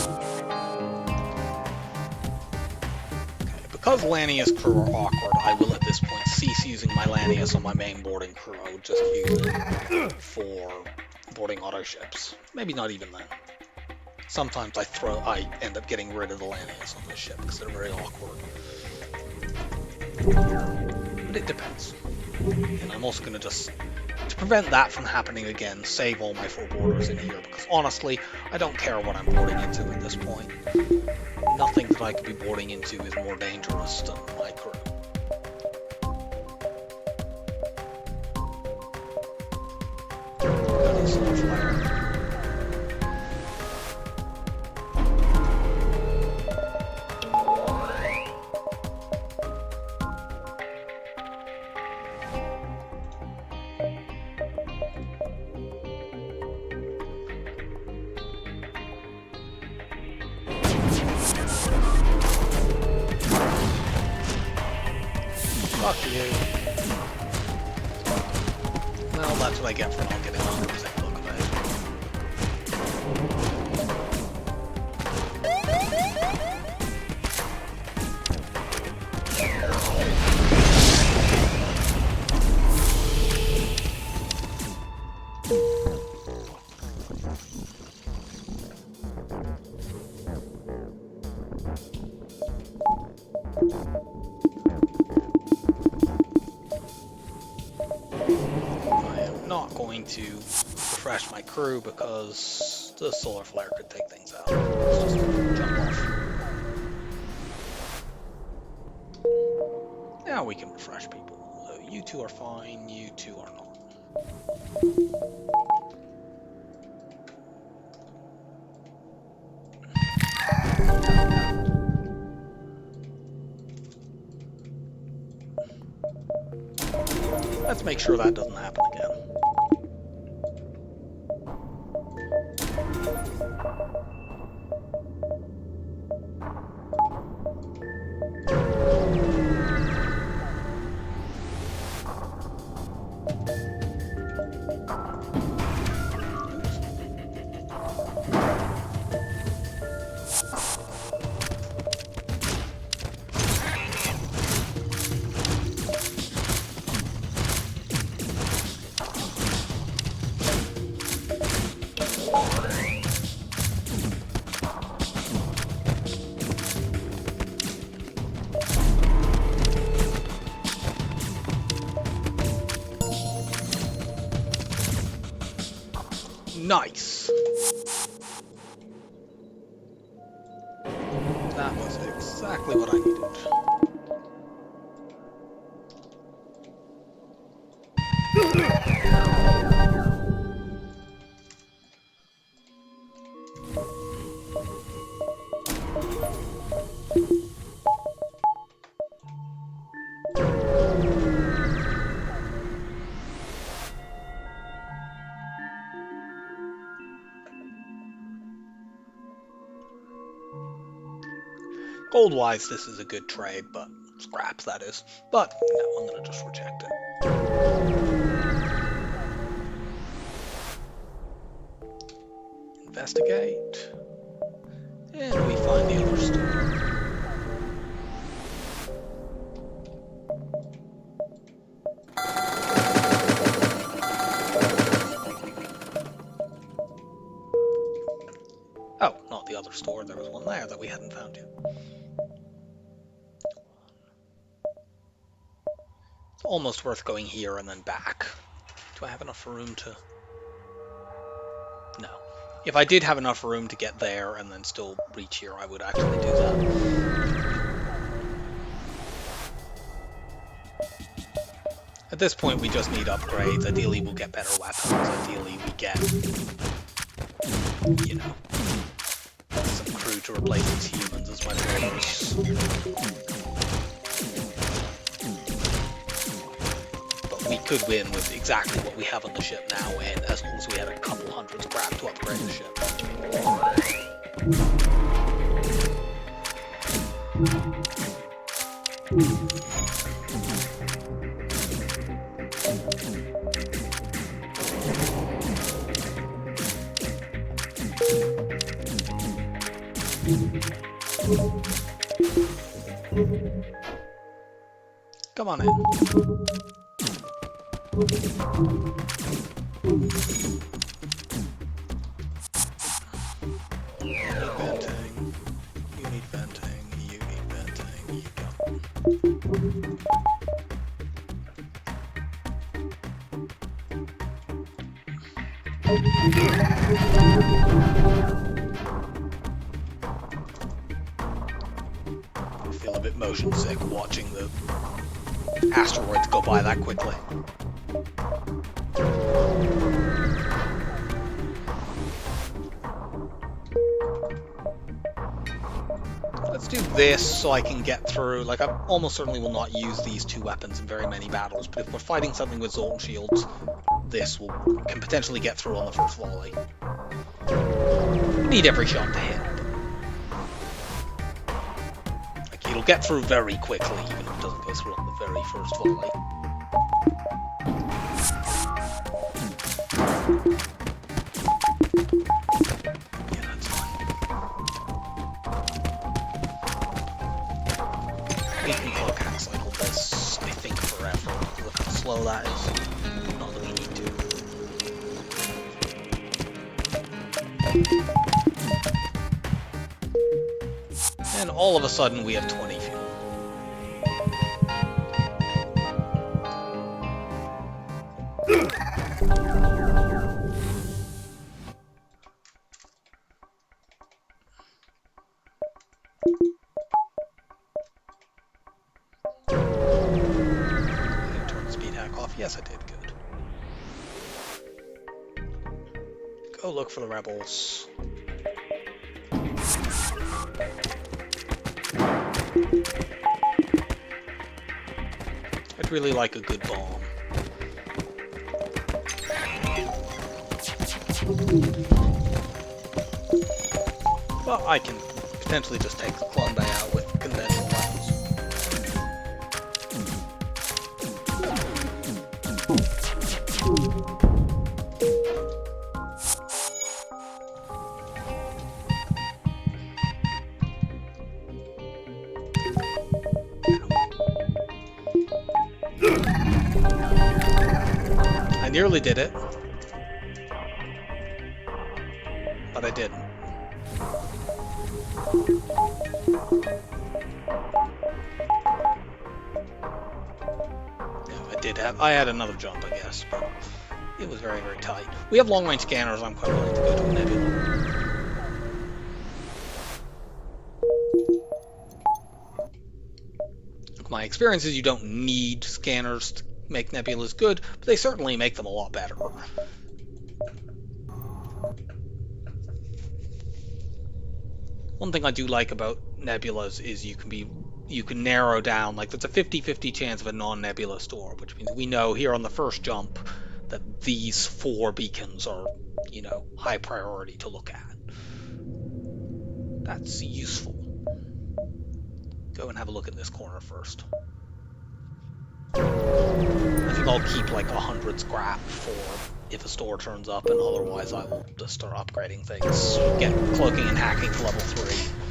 Because Lanius crew are awkward, I will at this point cease using my Lanius on my main boarding crew. I would just use it for boarding auto ships. Maybe not even then. Sometimes I end up getting rid of the Lanius on this ship because they're very awkward. But it depends. And I'm also going to just, to prevent that from happening again, save all my 4 boarders in here, because honestly, I don't care what I'm boarding into at this point. Nothing that I could be boarding into is more dangerous than my crew. Got a solar flare. Fuck you. Well, that's what I get for not getting 100% look of it. To refresh my crew because the solar flare could take things out. Let's just jump off. Now we can refresh people. So you two are fine, you two are not. Let's make sure that doesn't happen again. Nice. That was exactly what I needed. Gold-wise, this is a good trade, but scraps, that is. But, no, I'm going to just reject it. Investigate. And we find the other store. Oh, not the other store. There was one there that we hadn't found yet. almost worth going here and then back. Do I have enough room to... No. If I did have enough room to get there and then still reach here, I would actually do that. At this point, we just need upgrades. Ideally, we'll get better weapons. Ideally, we get, you know, some crew to replace these humans as my brothers. But we could win with exactly what we have on the ship now, and as long as we had a couple hundred scrap to upgrade the ship. Come on in. Venting. You need venting. You need venting. You don't. I feel a bit motion sick watching the asteroids go by that quickly. Let's do this so I can get through. Like, I almost certainly will not use these two weapons in very many battles, but if we're fighting something with Zoltan shields, this can potentially get through on the first volley. We need every shot to hit. Like, it'll get through very quickly, even if it doesn't go through on the very first volley. Yeah, that's fine. We can cloak hack cycle this, I think, forever. Look how slow that is. Not that we need to. And all of a sudden we have 20 fuel. Yes, I did. Good. Go look for the rebels. I'd really like a good bomb. Well, I can potentially just take the clone bay out with conventional weapons. I nearly did it, but I didn't. Yeah, I had another jump, I guess, but it was very, very tight. We have long-range scanners. I'm quite willing to go to a nebula. My experience is you don't need scanners to make nebulas good, but they certainly make them a lot better. One thing I do like about nebulas is you can narrow down, like there's a 50-50 chance of a non-nebula storm, which means we know here on the first jump that these 4 beacons are, you know, high priority to look at. That's useful. Go and have a look at this corner first. I think I'll keep like 100 scrap for if a store turns up, and otherwise I will just start upgrading things. Get cloaking and hacking to level 3.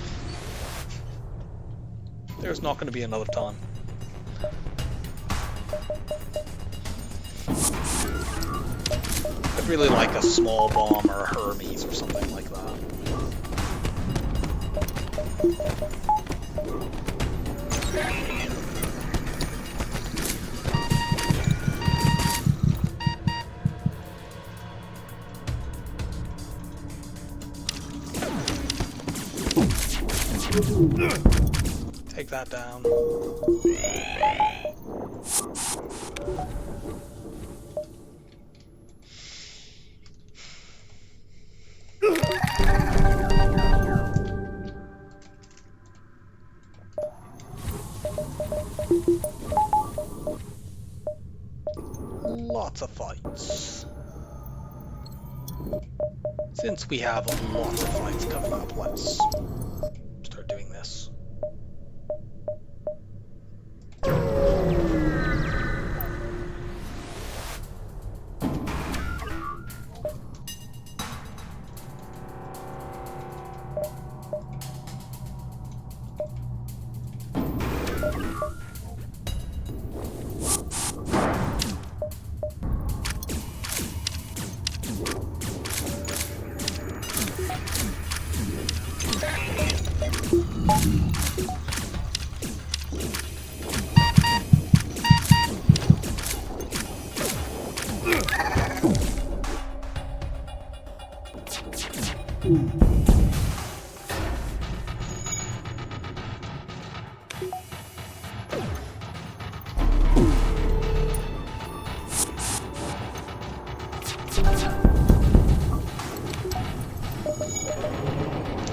There's not going to be another time. I'd really like a small bomb or a Hermes or something like that. Take that down. Lots of fights. Since we have lots of fights coming up, let's start doing this.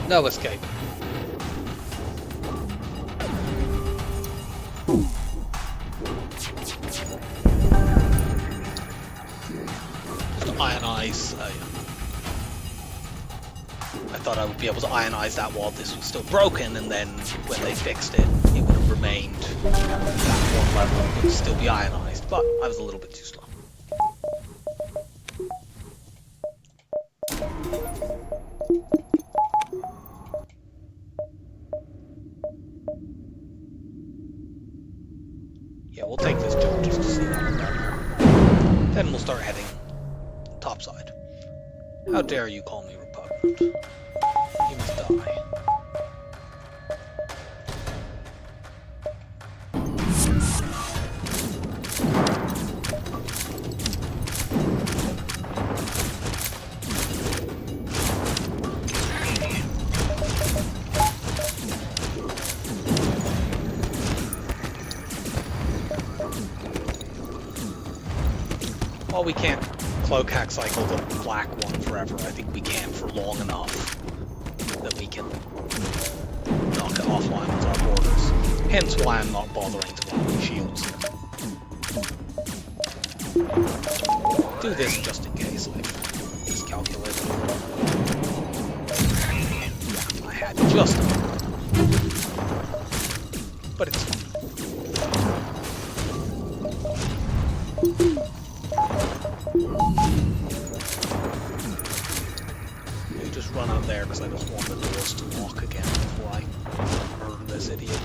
No escape. Just ionize. I thought I would be able to ionize that while this was still broken, and then when they fixed it, it would have remained that one level and would still be ionized, but I was a little bit too slow. Yeah, we'll take this jump just to see that one down there. Then we'll start heading topside. How dare you call me repugnant? You must die. Well, we can't cloak hack cycle the black one forever. I think we can for long enough that we can knock it offline with our borders. Hence why I'm not bothering to run shields here. Do this just in case I've miscalculated. Yeah, I had just enough. But it's fine. You just run out there because I just want the doors to lock again before I murder this idiot.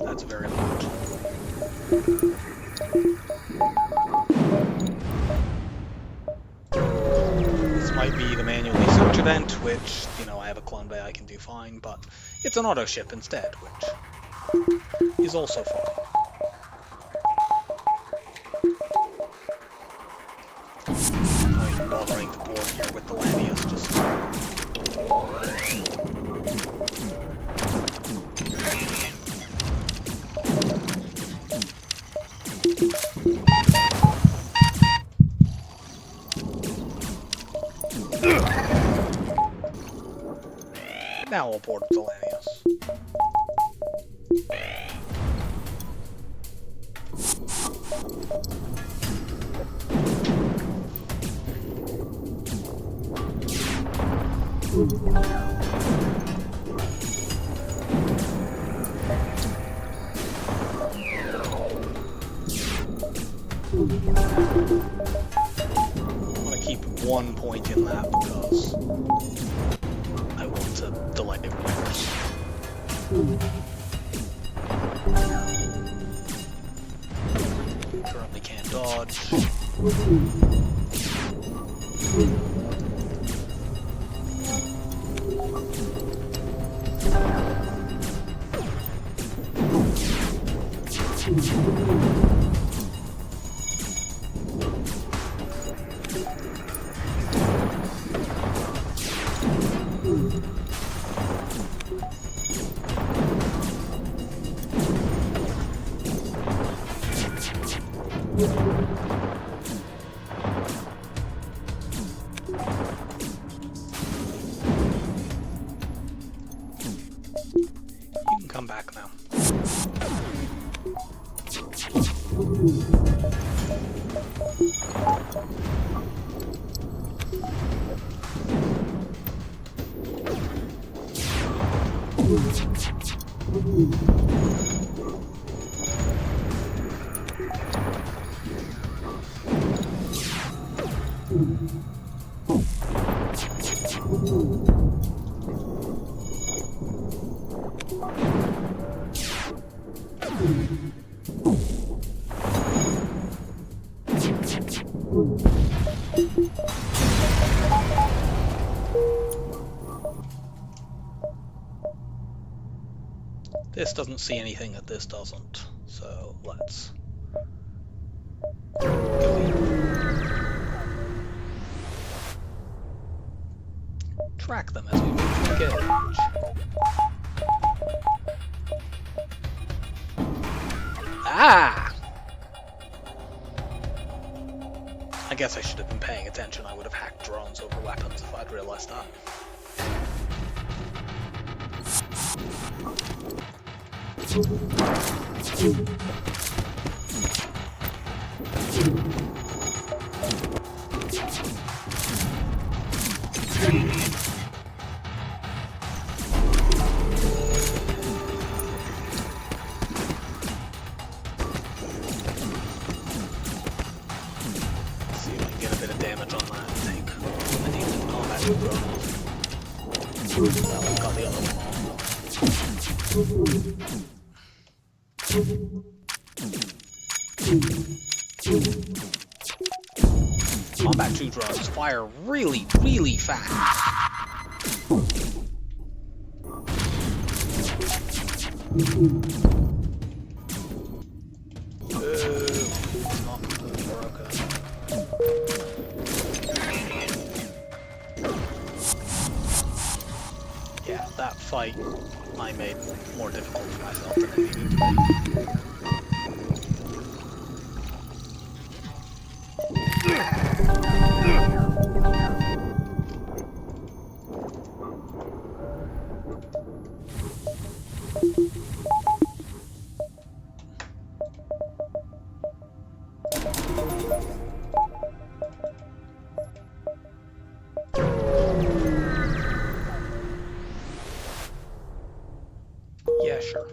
That's very loud. This might be the manually search event, which, you know, I have a clone bay I can do fine, but it's an auto ship instead, which is also fine. I'm bothering the board here with the Lanius, just... Now I'll board with the Lanius. I want to keep 1 point in that because I want to delay it. Currently can't dodge. You can come back now. This doesn't see anything that this doesn't, so let's go here. Track them as we move to engage. Ah! I guess I should have been paying attention. I would have hacked drones over weapons if I'd realized that. See if I can get a bit of damage on that and take the demon combat drone off. Well, we've got the other one off. Combat 2 drones fire really, really fast. It's not completely broken. Yeah, that fight I made more difficult for myself than it needed to be. Yeah, sure.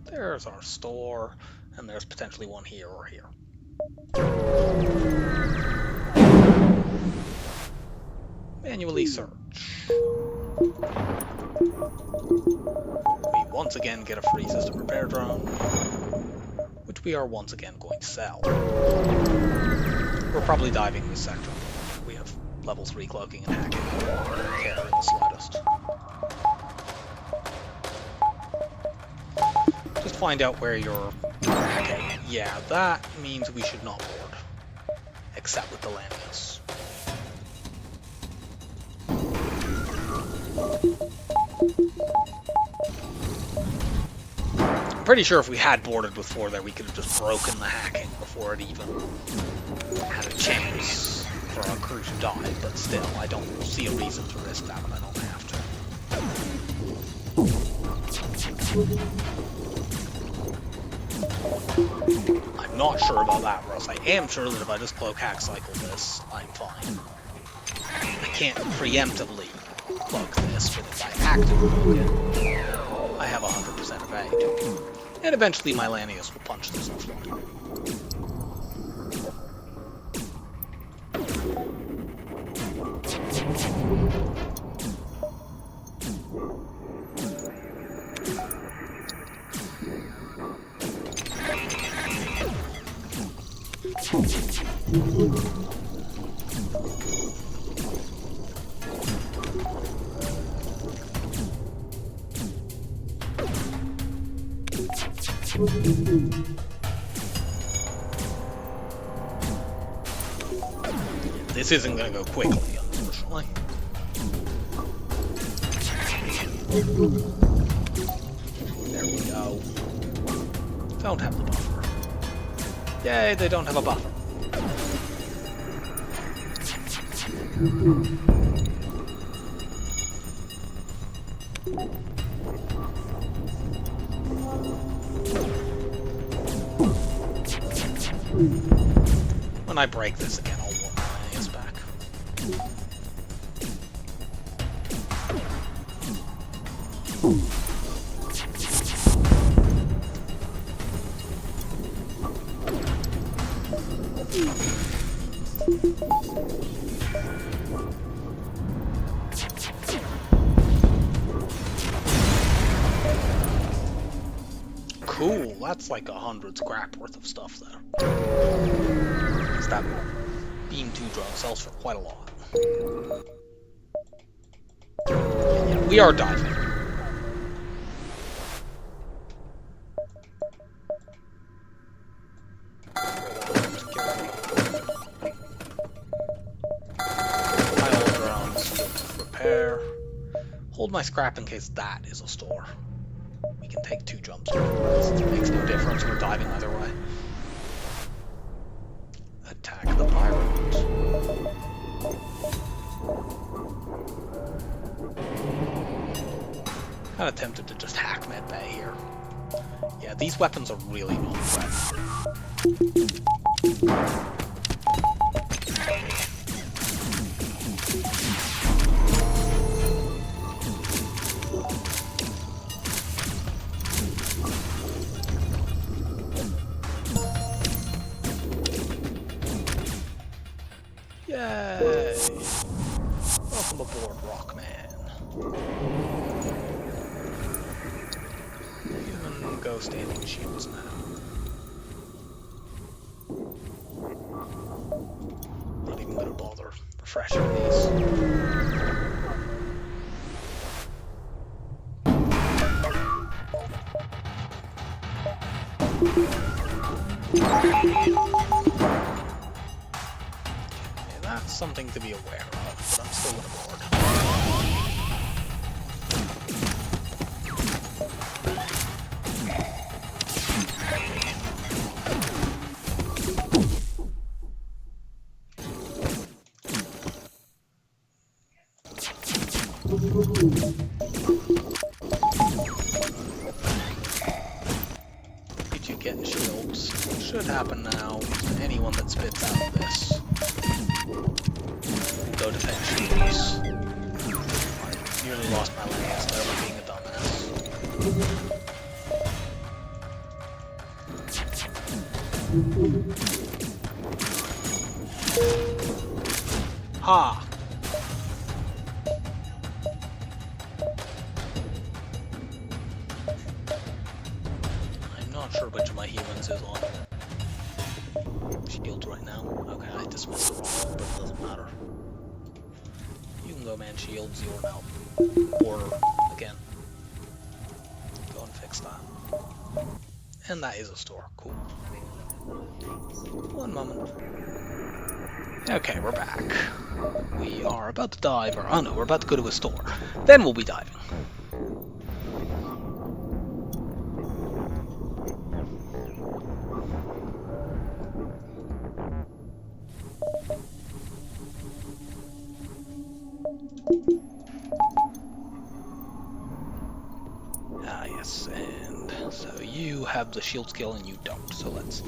There's our store, and there's potentially one here or here. Manually search. We once again get a free system repair drone, which we are once again going to sell. We're probably diving this sector. We have level 3 cloaking and hacking. I don't care in the slightest. Just find out where you're... Okay, yeah, that means we should not board. Except with the Lanius. I'm pretty sure if we had boarded before there, we could have just broken the hacking before it even had a chance for our crew to die, but still, I don't see a reason to risk that when I don't have to. I'm not sure about that, Russ. I am sure that if I just cloak hack cycle this, I'm fine. I can't preemptively cloak this, but if I actively cloak it, I have 100% evade. And eventually my Lanius will punch this offline. This isn't going to go quickly, unfortunately. There we go. Don't have the buffer. Yay, they don't have a buffer. When I break this again, I'll want my ass back. Cool, that's like 100 scrap worth of stuff there. That being 2 drone sells for quite a lot. Yeah, we are diving. My old drones repair. Hold my scrap in case that is a store. We can take 2 jumps. It makes no difference. We're diving either way. Attack the pirate. Kinda tempted to just hack medbay here. Yeah, these weapons are really not friendly. Yay! Welcome aboard, Rockman. Even go standing shields now. Not even gonna bother refreshing these. That's something to be aware of, but I'm still gonna board. Did you get shields? Should happen now. Anyone that spits out this. Go defend shields. I nearly lost my lance there by being a dumbass. Ha! I'm not sure which of my humans is on shield right now. Okay, I dismissed the wrong one, but it doesn't matter. You can go man shields, you're now border again. Go and fix that. And that is a store. Cool. One moment. Okay, we're back. We are about to dive, or oh no, we're about to go to a store. Then we'll be diving. Ah, yes, and so you have the shield skill and you don't, so let's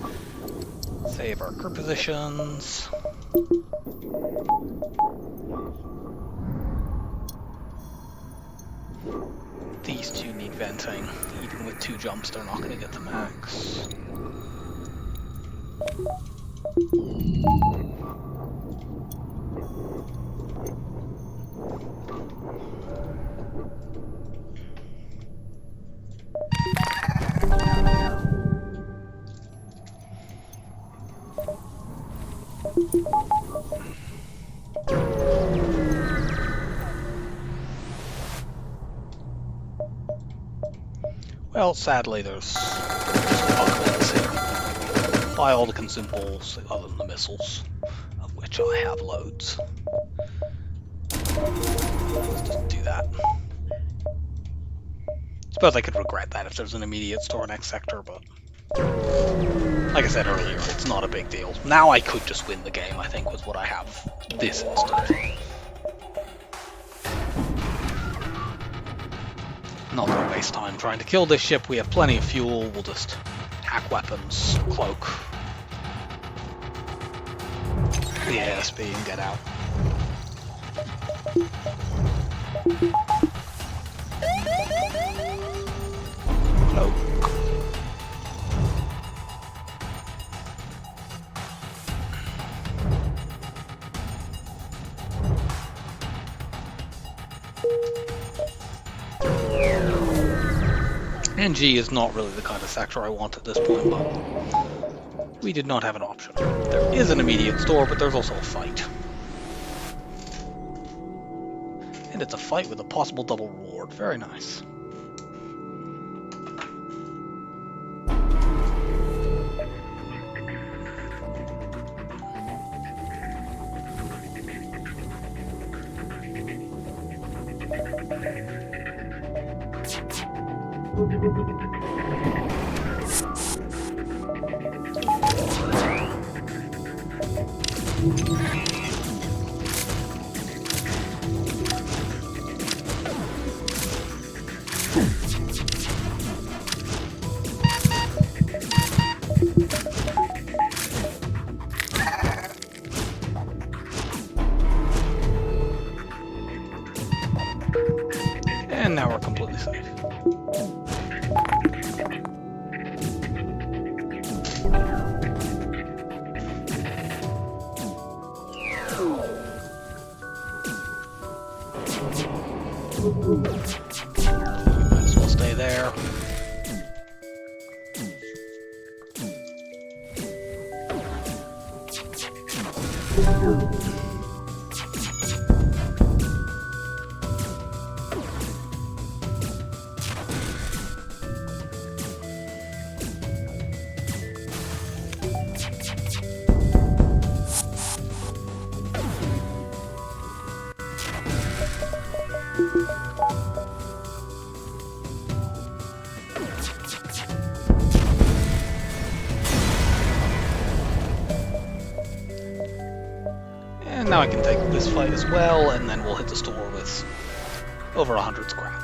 save our crew positions. These two need venting. Even with 2 jumps, they're not going to get the max. Well, sadly, there's apocalypse here. Buy all the consumables other than the missiles, of which I have loads. Let's just do that. Suppose I could regret that if there's an immediate store next sector, but like I said earlier, it's not a big deal. Now I could just win the game, I think, with what I have this instant. Not gonna waste time trying to kill this ship. We have plenty of fuel. We'll just hack weapons, cloak the ASB and get out. Cloak. NG is not really the kind of sector I want at this point, but we did not have an option. There is an immediate store, but there's also a fight. And it's a fight with a possible double reward. Very nice. And now we're completely safe. Might as well stay there. And now I can take this fight as well, and then we'll hit the store with over 100 scrap.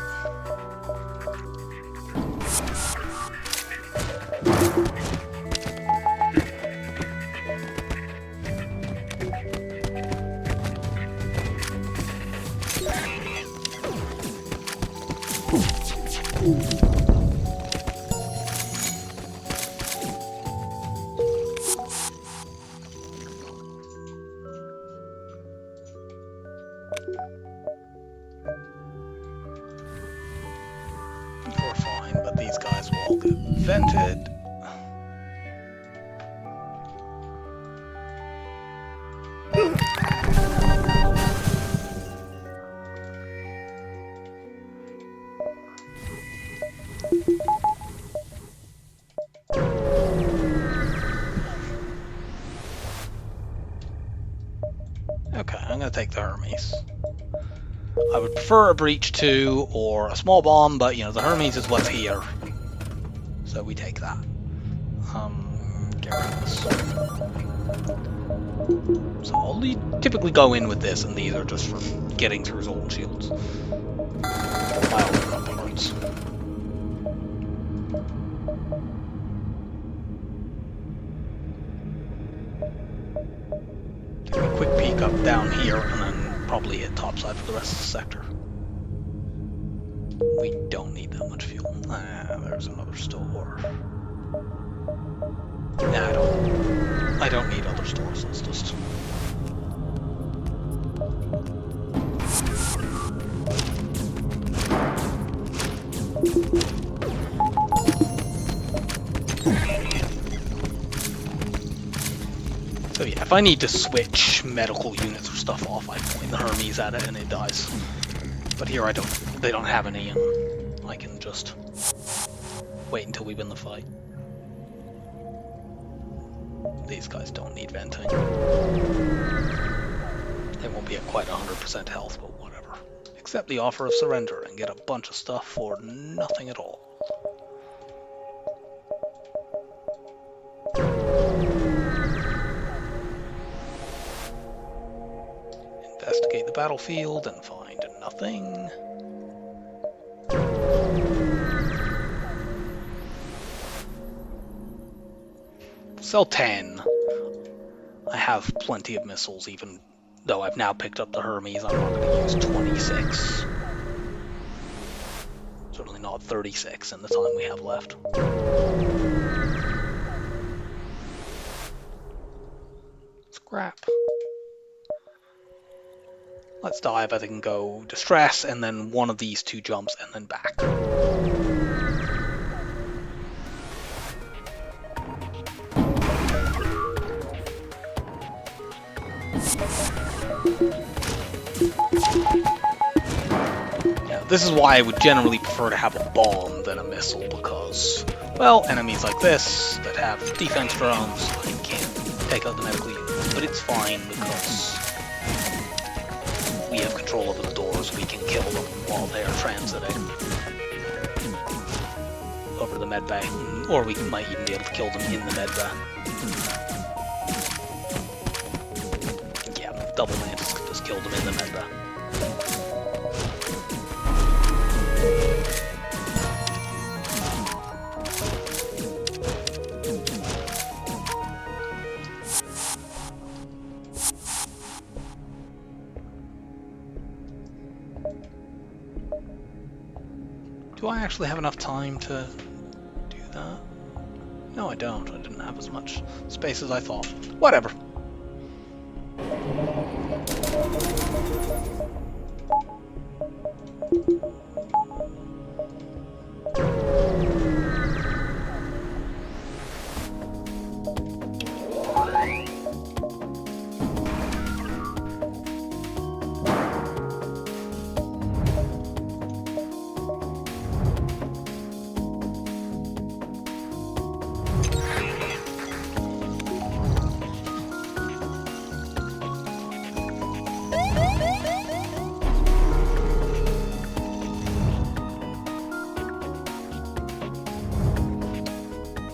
We're fine, but these guys will all get vented. Okay, I'm gonna take the Hermes. I would prefer a Breach 2 or a small bomb, but, you know, the Hermes is what's here. So we take that. Get rid of this. So I'll typically go in with this, and these are just for getting through Zoltan shields. My other parts. Take a quick peek up down here, and then probably hit topside for the rest of the sector. We don't need that much fuel. There's another store. Nah, I don't need other stores. Let's just... So yeah, if I need to switch medical units or stuff off, I point the Hermes at it and it dies. But here they don't have any, and I can just wait until we win the fight. These guys don't need venting. They won't be at quite 100% health, but whatever. Accept the offer of surrender and get a bunch of stuff for nothing at all. Investigate the battlefield and find nothing. Sell 10. I have plenty of missiles, even though I've now picked up the Hermes. I'm not going to use 26. Certainly not 36 in the time we have left. Scrap. Let's dive. I think I can go distress, and then one of these two jumps, and then back. This is why I would generally prefer to have a bomb than a missile, because, well, enemies like this that have defense drones, I can't take out the medical units, but it's fine because we have control over the doors. We can kill them while they are transiting over the med bay, or we might even be able to kill them in the med bay. Yeah, double Mantis can just kill them in the med bay. Do I actually have enough time to do that? No, I don't. I didn't have as much space as I thought. Whatever.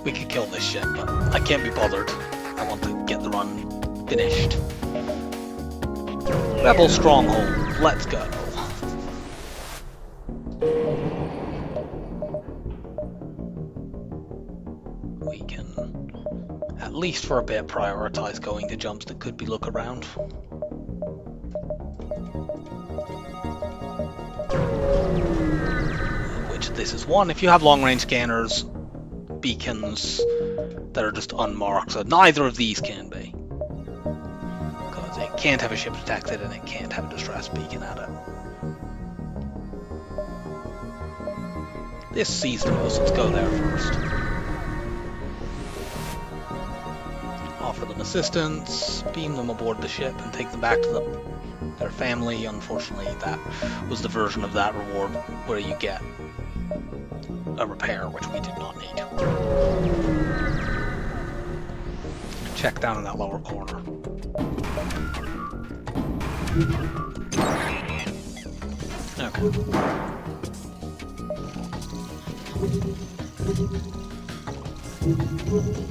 We could kill this shit, but I can't be bothered. I want to get the run finished. Rebel Stronghold, let's go. We can, at least for a bit, prioritize going to jumps that could be look around. Which this is one. If you have long range scanners, beacons that are just unmarked, so neither of these can be, because it can't have a ship detected and it can't have a distress beacon at it. This sees the most. Let's go there first. Offer them assistance, beam them aboard the ship, and take them back to their family. Unfortunately, that was the version of that reward where you get a repair, which we did not need. Check down in that lower corner. Okay.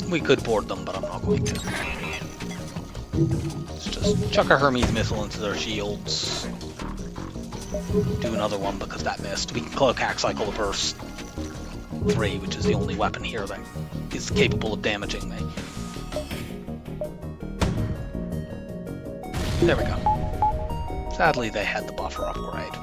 We could board them, but I'm not going to. Let's just chuck a Hermes missile into their shields. Do another one because that missed. We can cloak hack cycle the burst 3, which is the only weapon here that is capable of damaging me. There we go. Sadly, they had the buffer upgrade.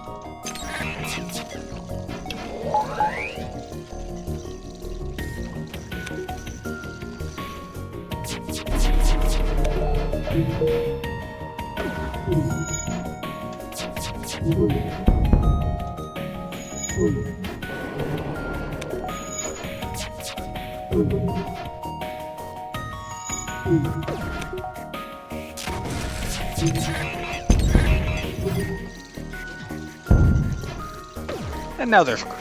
And now they're screwed.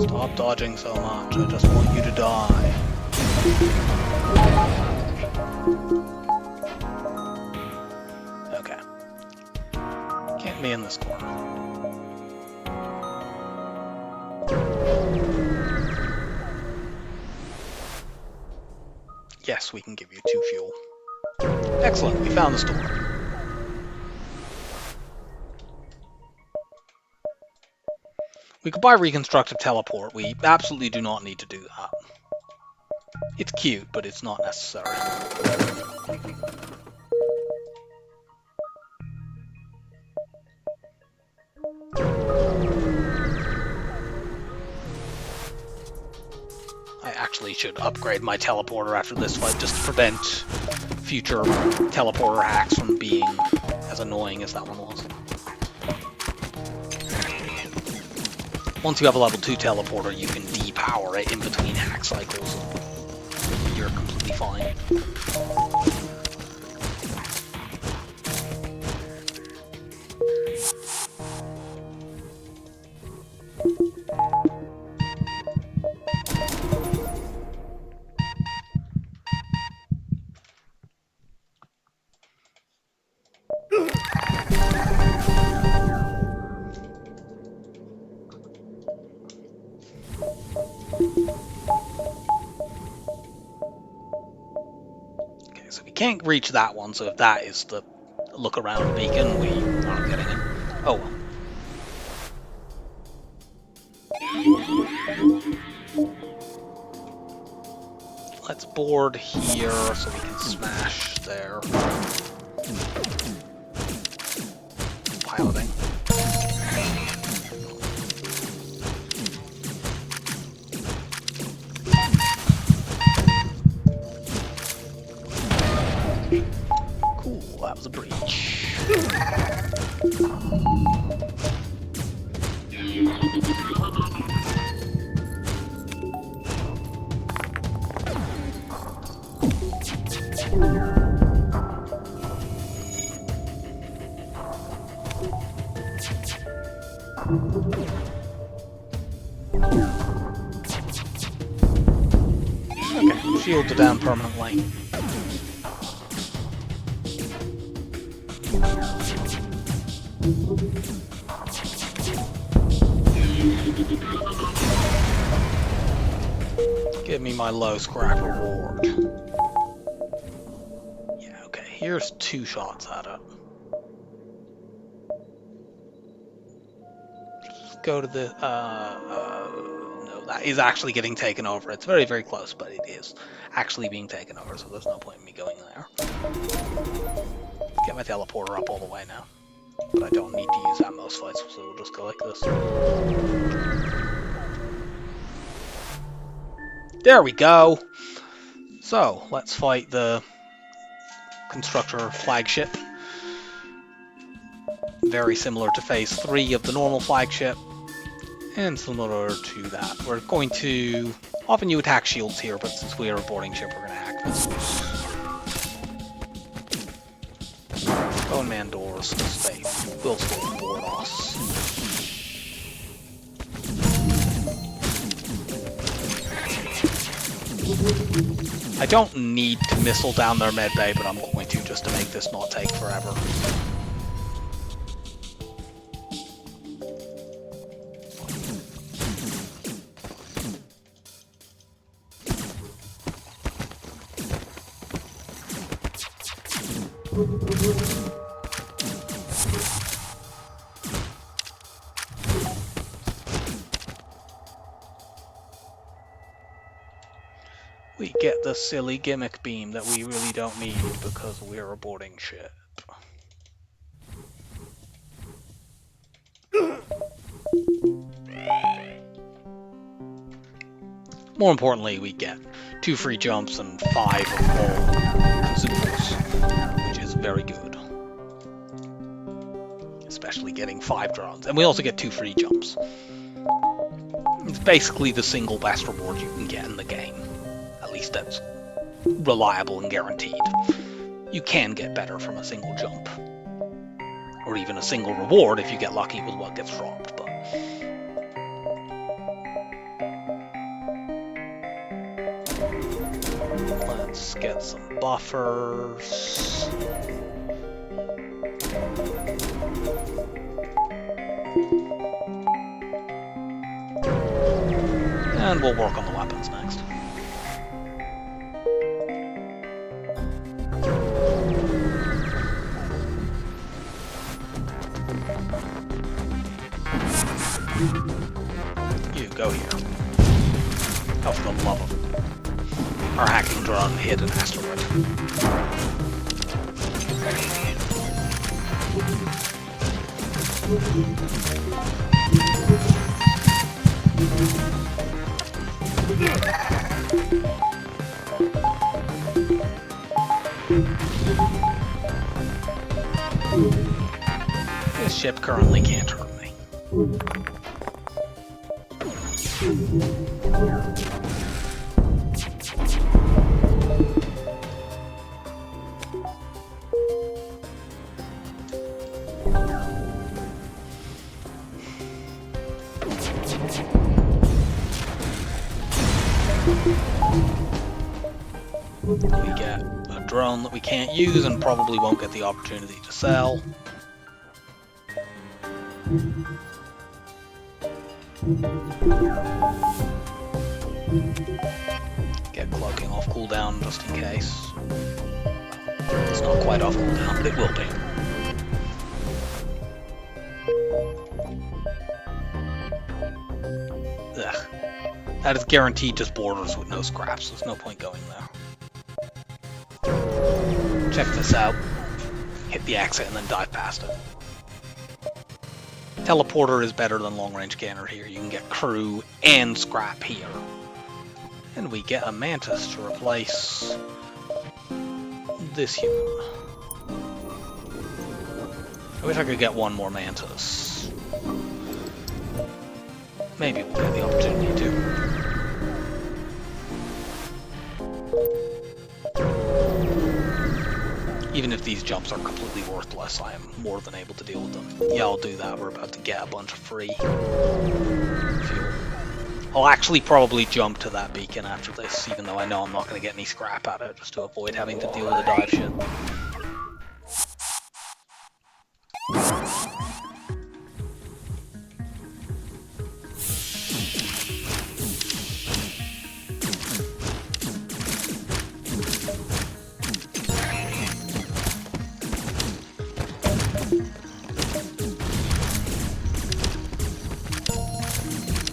Stop dodging so much, I just want you to die. Okay. Can't be in this corner. Yes, we can give you 2 fuel. Excellent, we found the store. We could buy reconstructive teleport. We absolutely do not need to do that. It's cute, but it's not necessary. I actually should upgrade my teleporter after this fight just to prevent future teleporter hacks from being as annoying as that one was. Once you have a level 2 teleporter, you can depower it in between hack cycles. You're completely fine. Can't reach that one, so if that is the look around beacon, we aren't getting it. Oh well. Let's board here so we can smash there. Piloting. That was a breach. Okay, shields are down permanently. Give me my low scrap reward. Yeah, okay, here's 2 shots at it. Just go to the, no, that is actually getting taken over. It's very, very close, but it is actually being taken over, so there's no point in me going there. Get my teleporter up all the way now. But I don't need to use that most fights, so we'll just go like this. There we go! So, let's fight the Constructor flagship. Very similar to phase 3 of the normal flagship. And similar to that. We're going to... Often you attack shields here, but since we are a boarding ship, we're going to hack this. Bone Man doors will still board us. I don't need to missile down their medbay, but I'm going to just to make this not take forever. We get the silly gimmick beam that we really don't need because we're a boarding ship. More importantly, we get 2 free jumps and 5 of all consumables, which is very good. Especially getting 5 drones. And we also get 2 free jumps. It's basically the single best reward you can get in the game. At least that's reliable and guaranteed. You can get better from a single jump. Or even a single reward if you get lucky with what gets dropped, but Let's get some buffers. And we'll work on the weapons next. You go here. Oh, for the love of it. Our hacking drone hit an asteroid. This ship currently can't hurt me. We get a drone that we can't use and probably won't get the opportunity to sell. Get cloaking off cooldown just in case. It's not quite off cooldown, but it will be. Ugh. That is guaranteed just borders with no scraps. There's no point going there. Check this out. Hit the exit and then dive past it. Teleporter is better than long-range scanner here. You can get crew and scrap here. And we get a Mantis to replace this human. I wish I could get one more Mantis. Maybe we'll get the opportunity to. Even if these jumps are completely worthless, I am more than able to deal with them. Yeah, I'll do that. We're about to get a bunch of free fuel. I'll actually probably jump to that beacon after this, even though I know I'm not going to get any scrap out of it, just to avoid having to deal with the dive shit.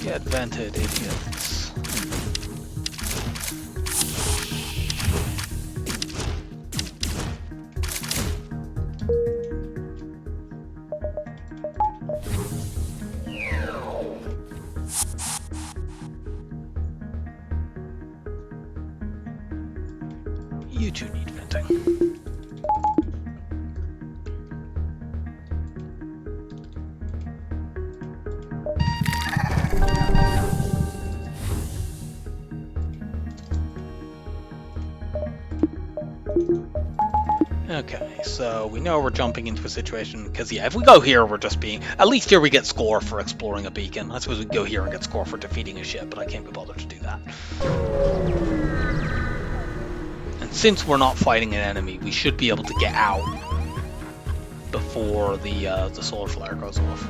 Get vented, idiots. You two need venting. Okay, so we know we're jumping into a situation, because yeah, if we go here, we're just being... At least here we get score for exploring a beacon. I suppose we go here and get score for defeating a ship, but I can't be bothered to do that. And since we're not fighting an enemy, we should be able to get out before the solar flare goes off.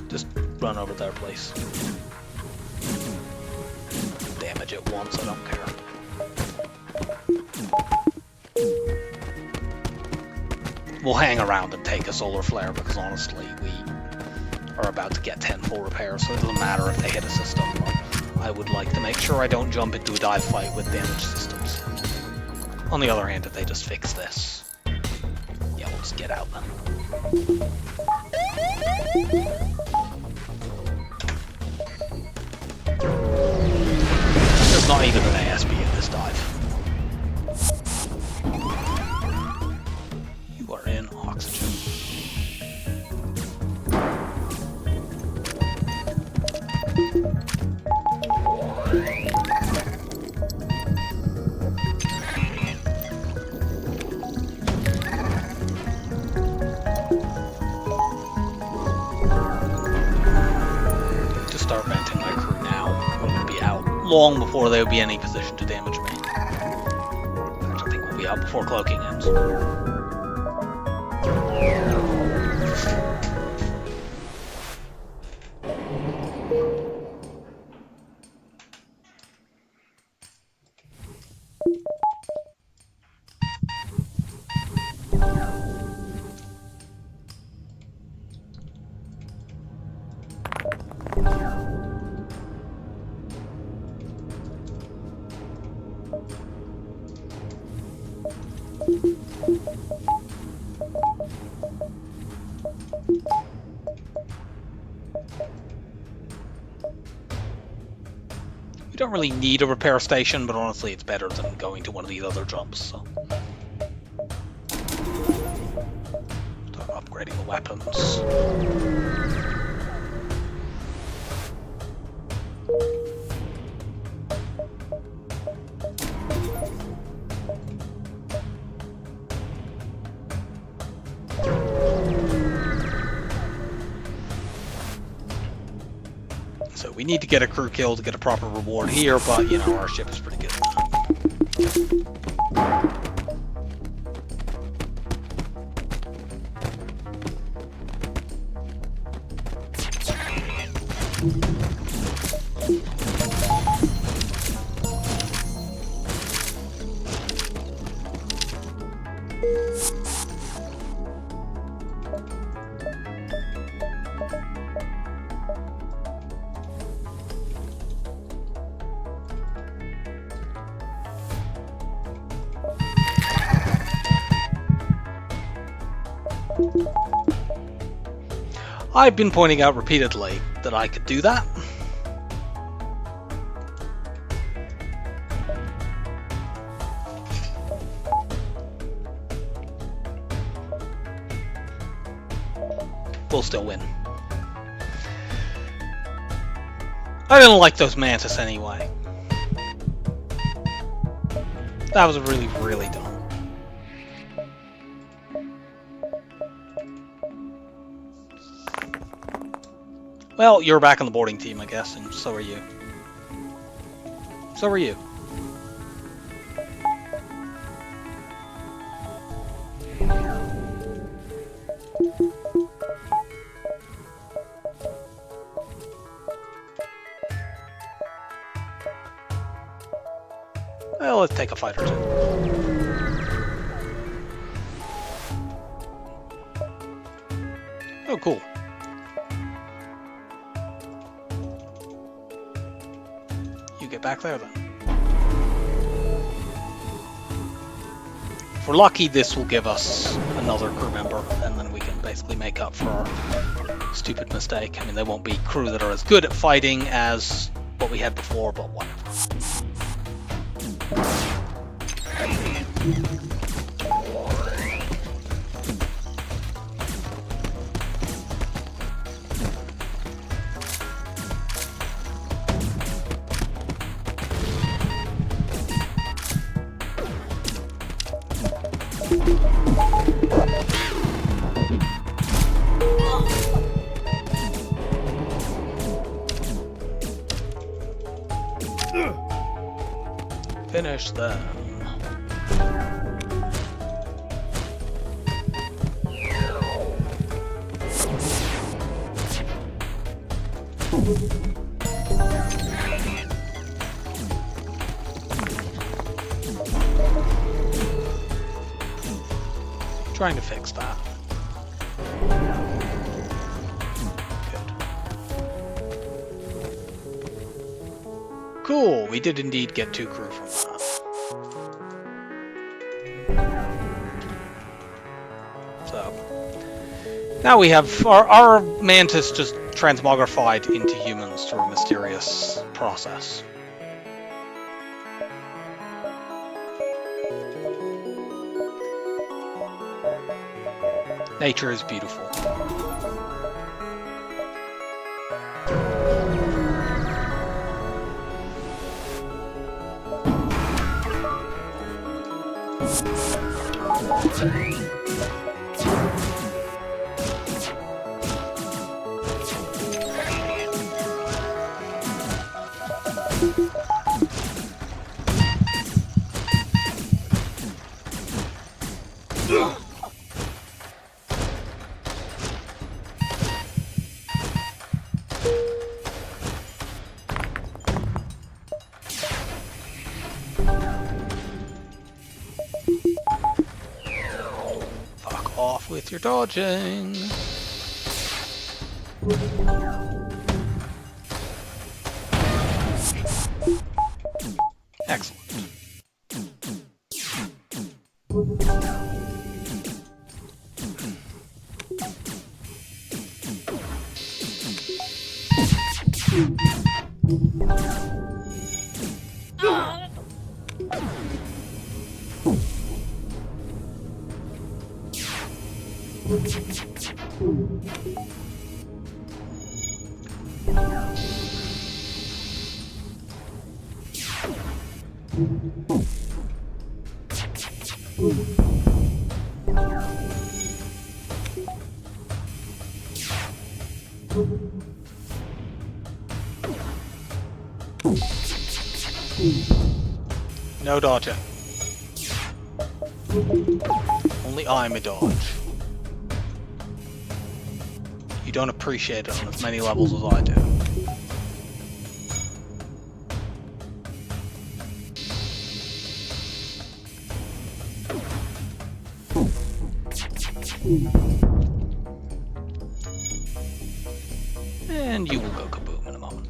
Just run over there, please. Damage it once, I don't care. We'll hang around and take a solar flare because honestly we are about to get 10 full repairs, so it doesn't matter if they hit a system. I would like to make sure I don't jump into a dive fight with damaged systems. On the other hand, if they just fix this, yeah, we'll just get out then. There's not even an ASB in this dive. You are in oxygen. long before they would be in any position to damage me. In fact, I think we'll be out before cloaking ends. We don't really need a repair station, but honestly it's better than going to one of these other jumps, so. Start upgrading the weapons. So we need to get a crew kill to get a proper reward here, but you know, our ship is pretty good. I've been pointing out repeatedly that I could do that. We'll still win. I didn't like those Mantis anyway. That was really, really dumb. Well, you're back on the boarding team, I guess, and so are you. So are you. Well, let's take a fight or two. Oh, cool. You get back there then. If we're lucky, this will give us another crew member, and then we can basically make up for our stupid mistake. I mean, they won't be crew that are as good at fighting as what we had before, but whatever. Finish them. Trying to fix that. Good. Cool, we did indeed get 2 crew from that. So, now we have our Mantis just transmogrified into humans through a mysterious process. Nature is beautiful. with your dodging. Excellent. No dodger. Only I'm a dodge. You don't appreciate it on as many levels as I do. And you will go kaboom in a moment.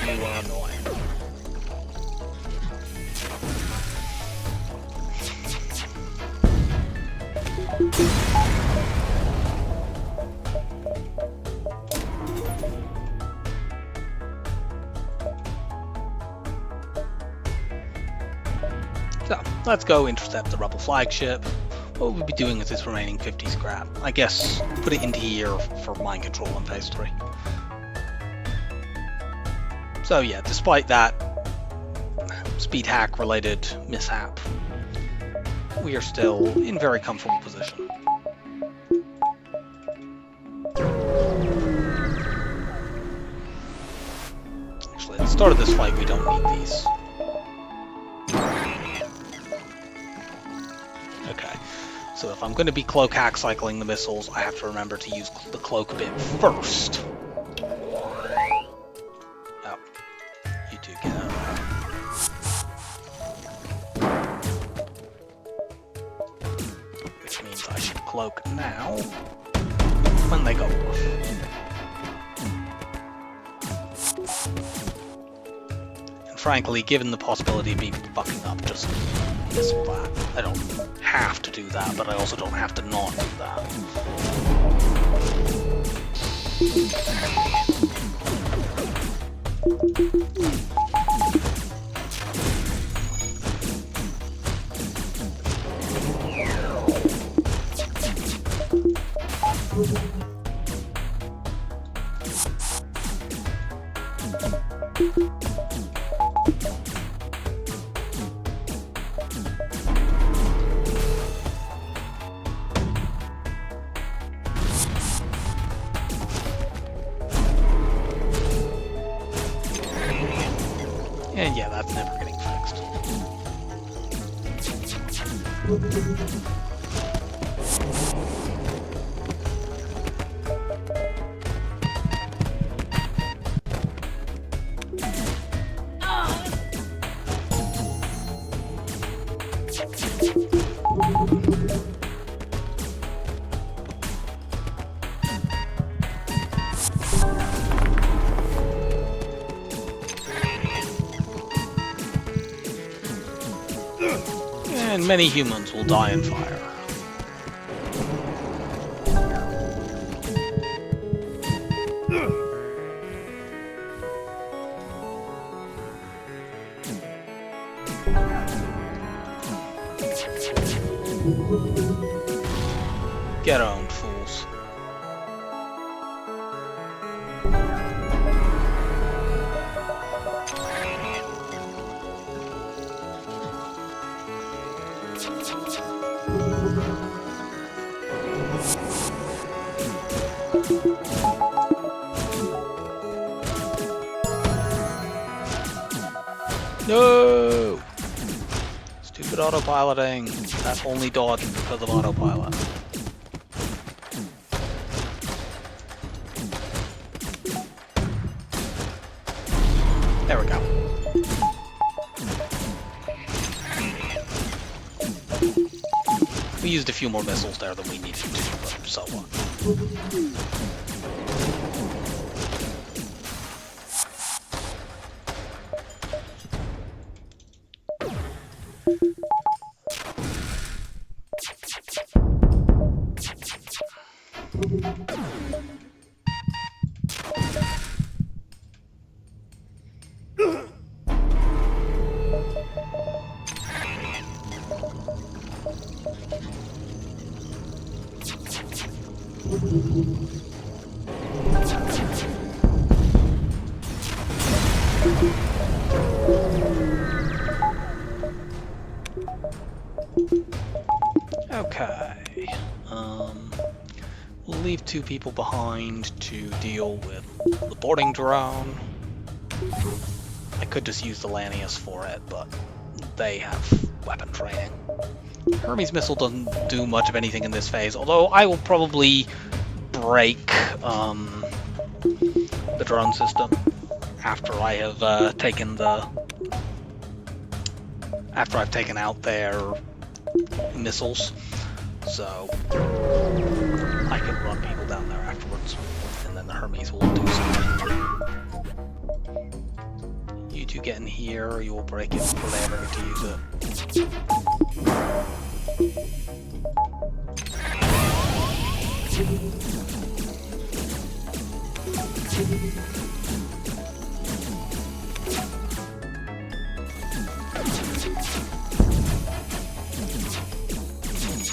You are annoying. So, let's go intercept the rebel flagship. What we'll be doing with this remaining 50 scrap. I guess put it into here for mind control in phase 3. So yeah, despite that speed hack related mishap, we are still in very comfortable position. Actually, at the start of this fight, we don't need these. Okay, so if I'm going to be cloak hack cycling the missiles, I have to remember to use the cloak bit first. Oh, you two get out of there. Which means I should cloak now when they go off. And frankly, given the possibility of me fucking up, just missile that. I don't have to do that, but I also don't have to not do that. And yeah, that's never getting fixed. And many humans will die in fire. Get owned, fools. No! It's too Stupid autopiloting. That only dodged because of autopilot. There we go. We used a few more missiles there than we needed to, but so what. Okay, we'll leave 2 people behind to deal with the boarding drone. I could just use the Lanius for it, but they have weapon training. Hermes missile doesn't do much of anything in this phase, although I will probably break the drone system after I have taken I've taken out their missiles, so I can run people down there afterwards, and then the Hermes will do something. You two get in here, you will break it before they ever get to use it.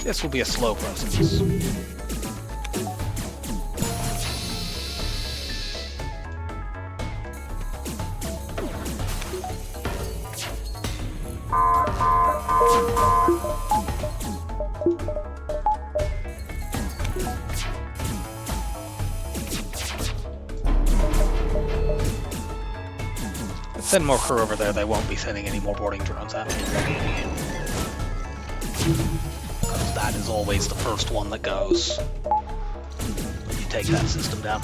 This will be a slow process. Send more crew over there, they won't be sending any more boarding drones at me. Because that is always the first one that goes when you take that system down.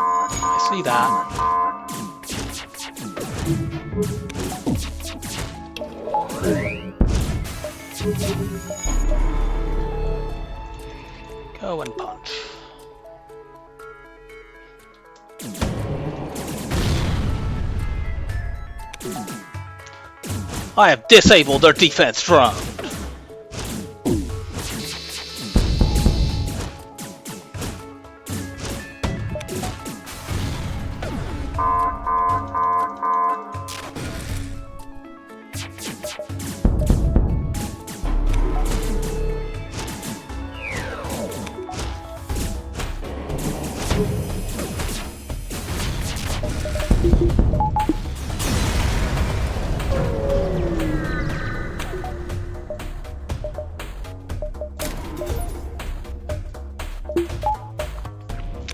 I see that. Go and punch. I have disabled their defense drone.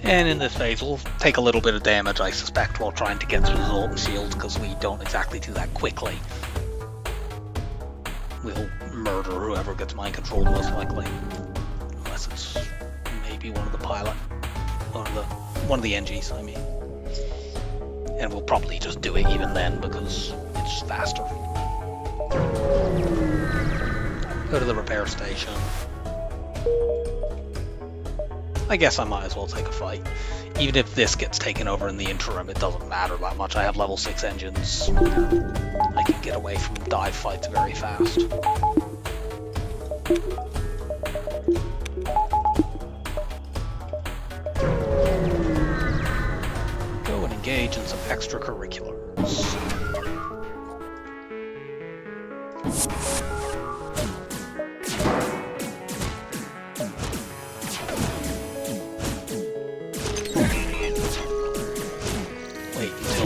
And in this phase, we'll take a little bit of damage, I suspect, while trying to get through the Zoltan Shield, because we don't exactly do that quickly. We'll murder whoever gets mind-controlled, most likely. Unless it's maybe one of the pilot. One of the NGs, I mean. And we'll probably just do it even then, because it's faster. Go to the repair station. I guess I might as well take a fight. Even if this gets taken over in the interim, it doesn't matter that much. I have level 6 engines. I can get away from dive fights very fast. Go and engage in some extracurriculars.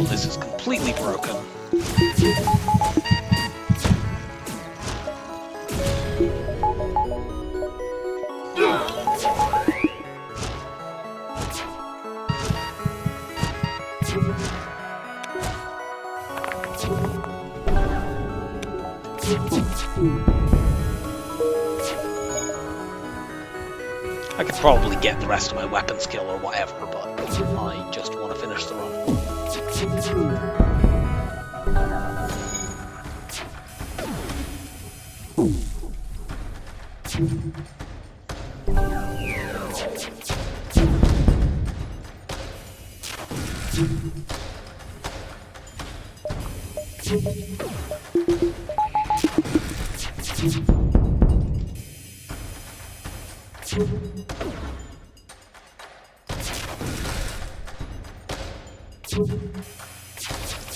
This is completely broken. I could probably get the rest of my weapon skill or whatever, but I just want to finish the run.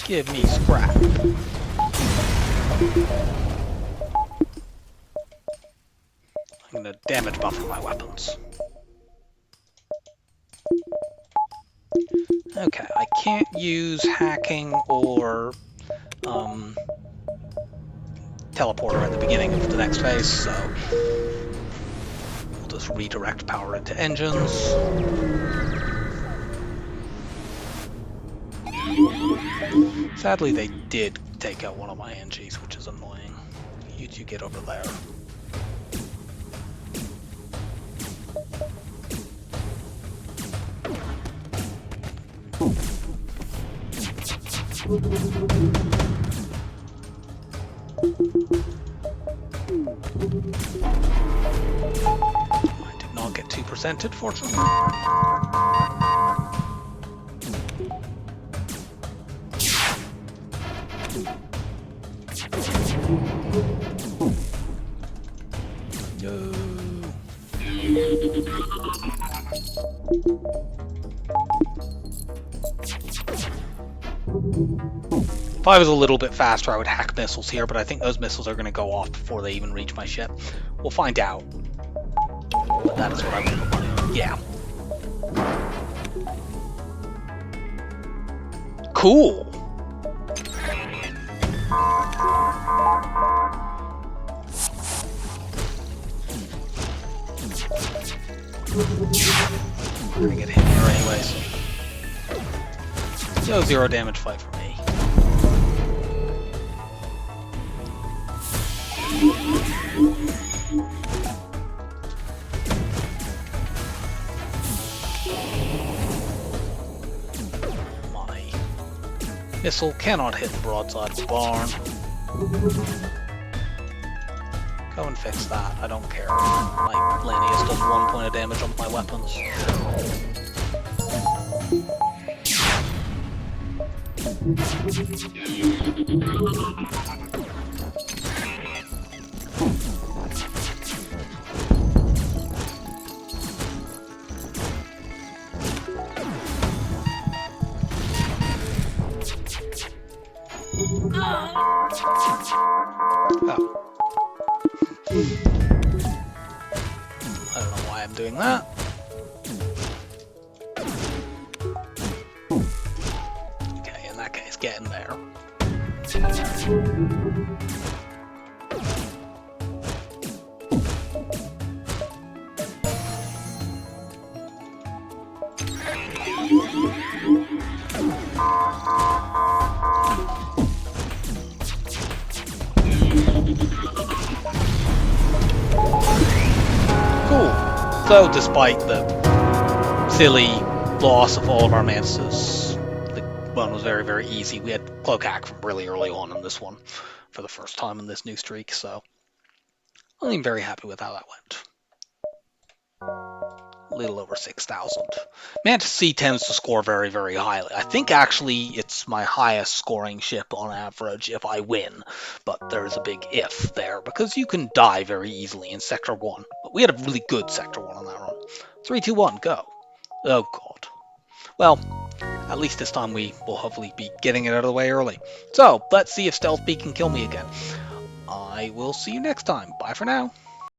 Give me scrap. I'm going to damage buffer my weapons. Okay, I can't use hacking or teleporter at the beginning of the next phase, so we'll just redirect power into engines. Sadly, they did take out one of my NGs, which is annoying. You two get over there. I did not get 2%'ed, fortunately. If I was a little bit faster, I would hack missiles here, but I think those missiles are going to go off before they even reach my ship. We'll find out. But that is what I would put money on. Yeah. Cool. I'm gonna get hit here anyways. So 0 damage fight for me. My missile cannot hit the broadside of the barn. Go and fix that, I don't care. My Lanius does 1 point of damage on my weapons. Oh. I don't know why I'm doing that. Okay, in that case, get in there. So, despite the silly loss of all of our Mantises, the one was very, very easy. We had Cloak Hack from really early on in this one for the first time in this new streak, so I'm very happy with how that went. A little over 6,000. Mantis C tends to score very, very highly. I think actually it's my highest scoring ship on average if I win, but there's a big if there, because you can die very easily in Sector 1. But we had a really good Sector 1 on that run. 3, 2, 1, go. Oh god. Well, at least this time we will hopefully be getting it out of the way early. So, let's see if Stealth B can kill me again. I will see you next time. Bye for now.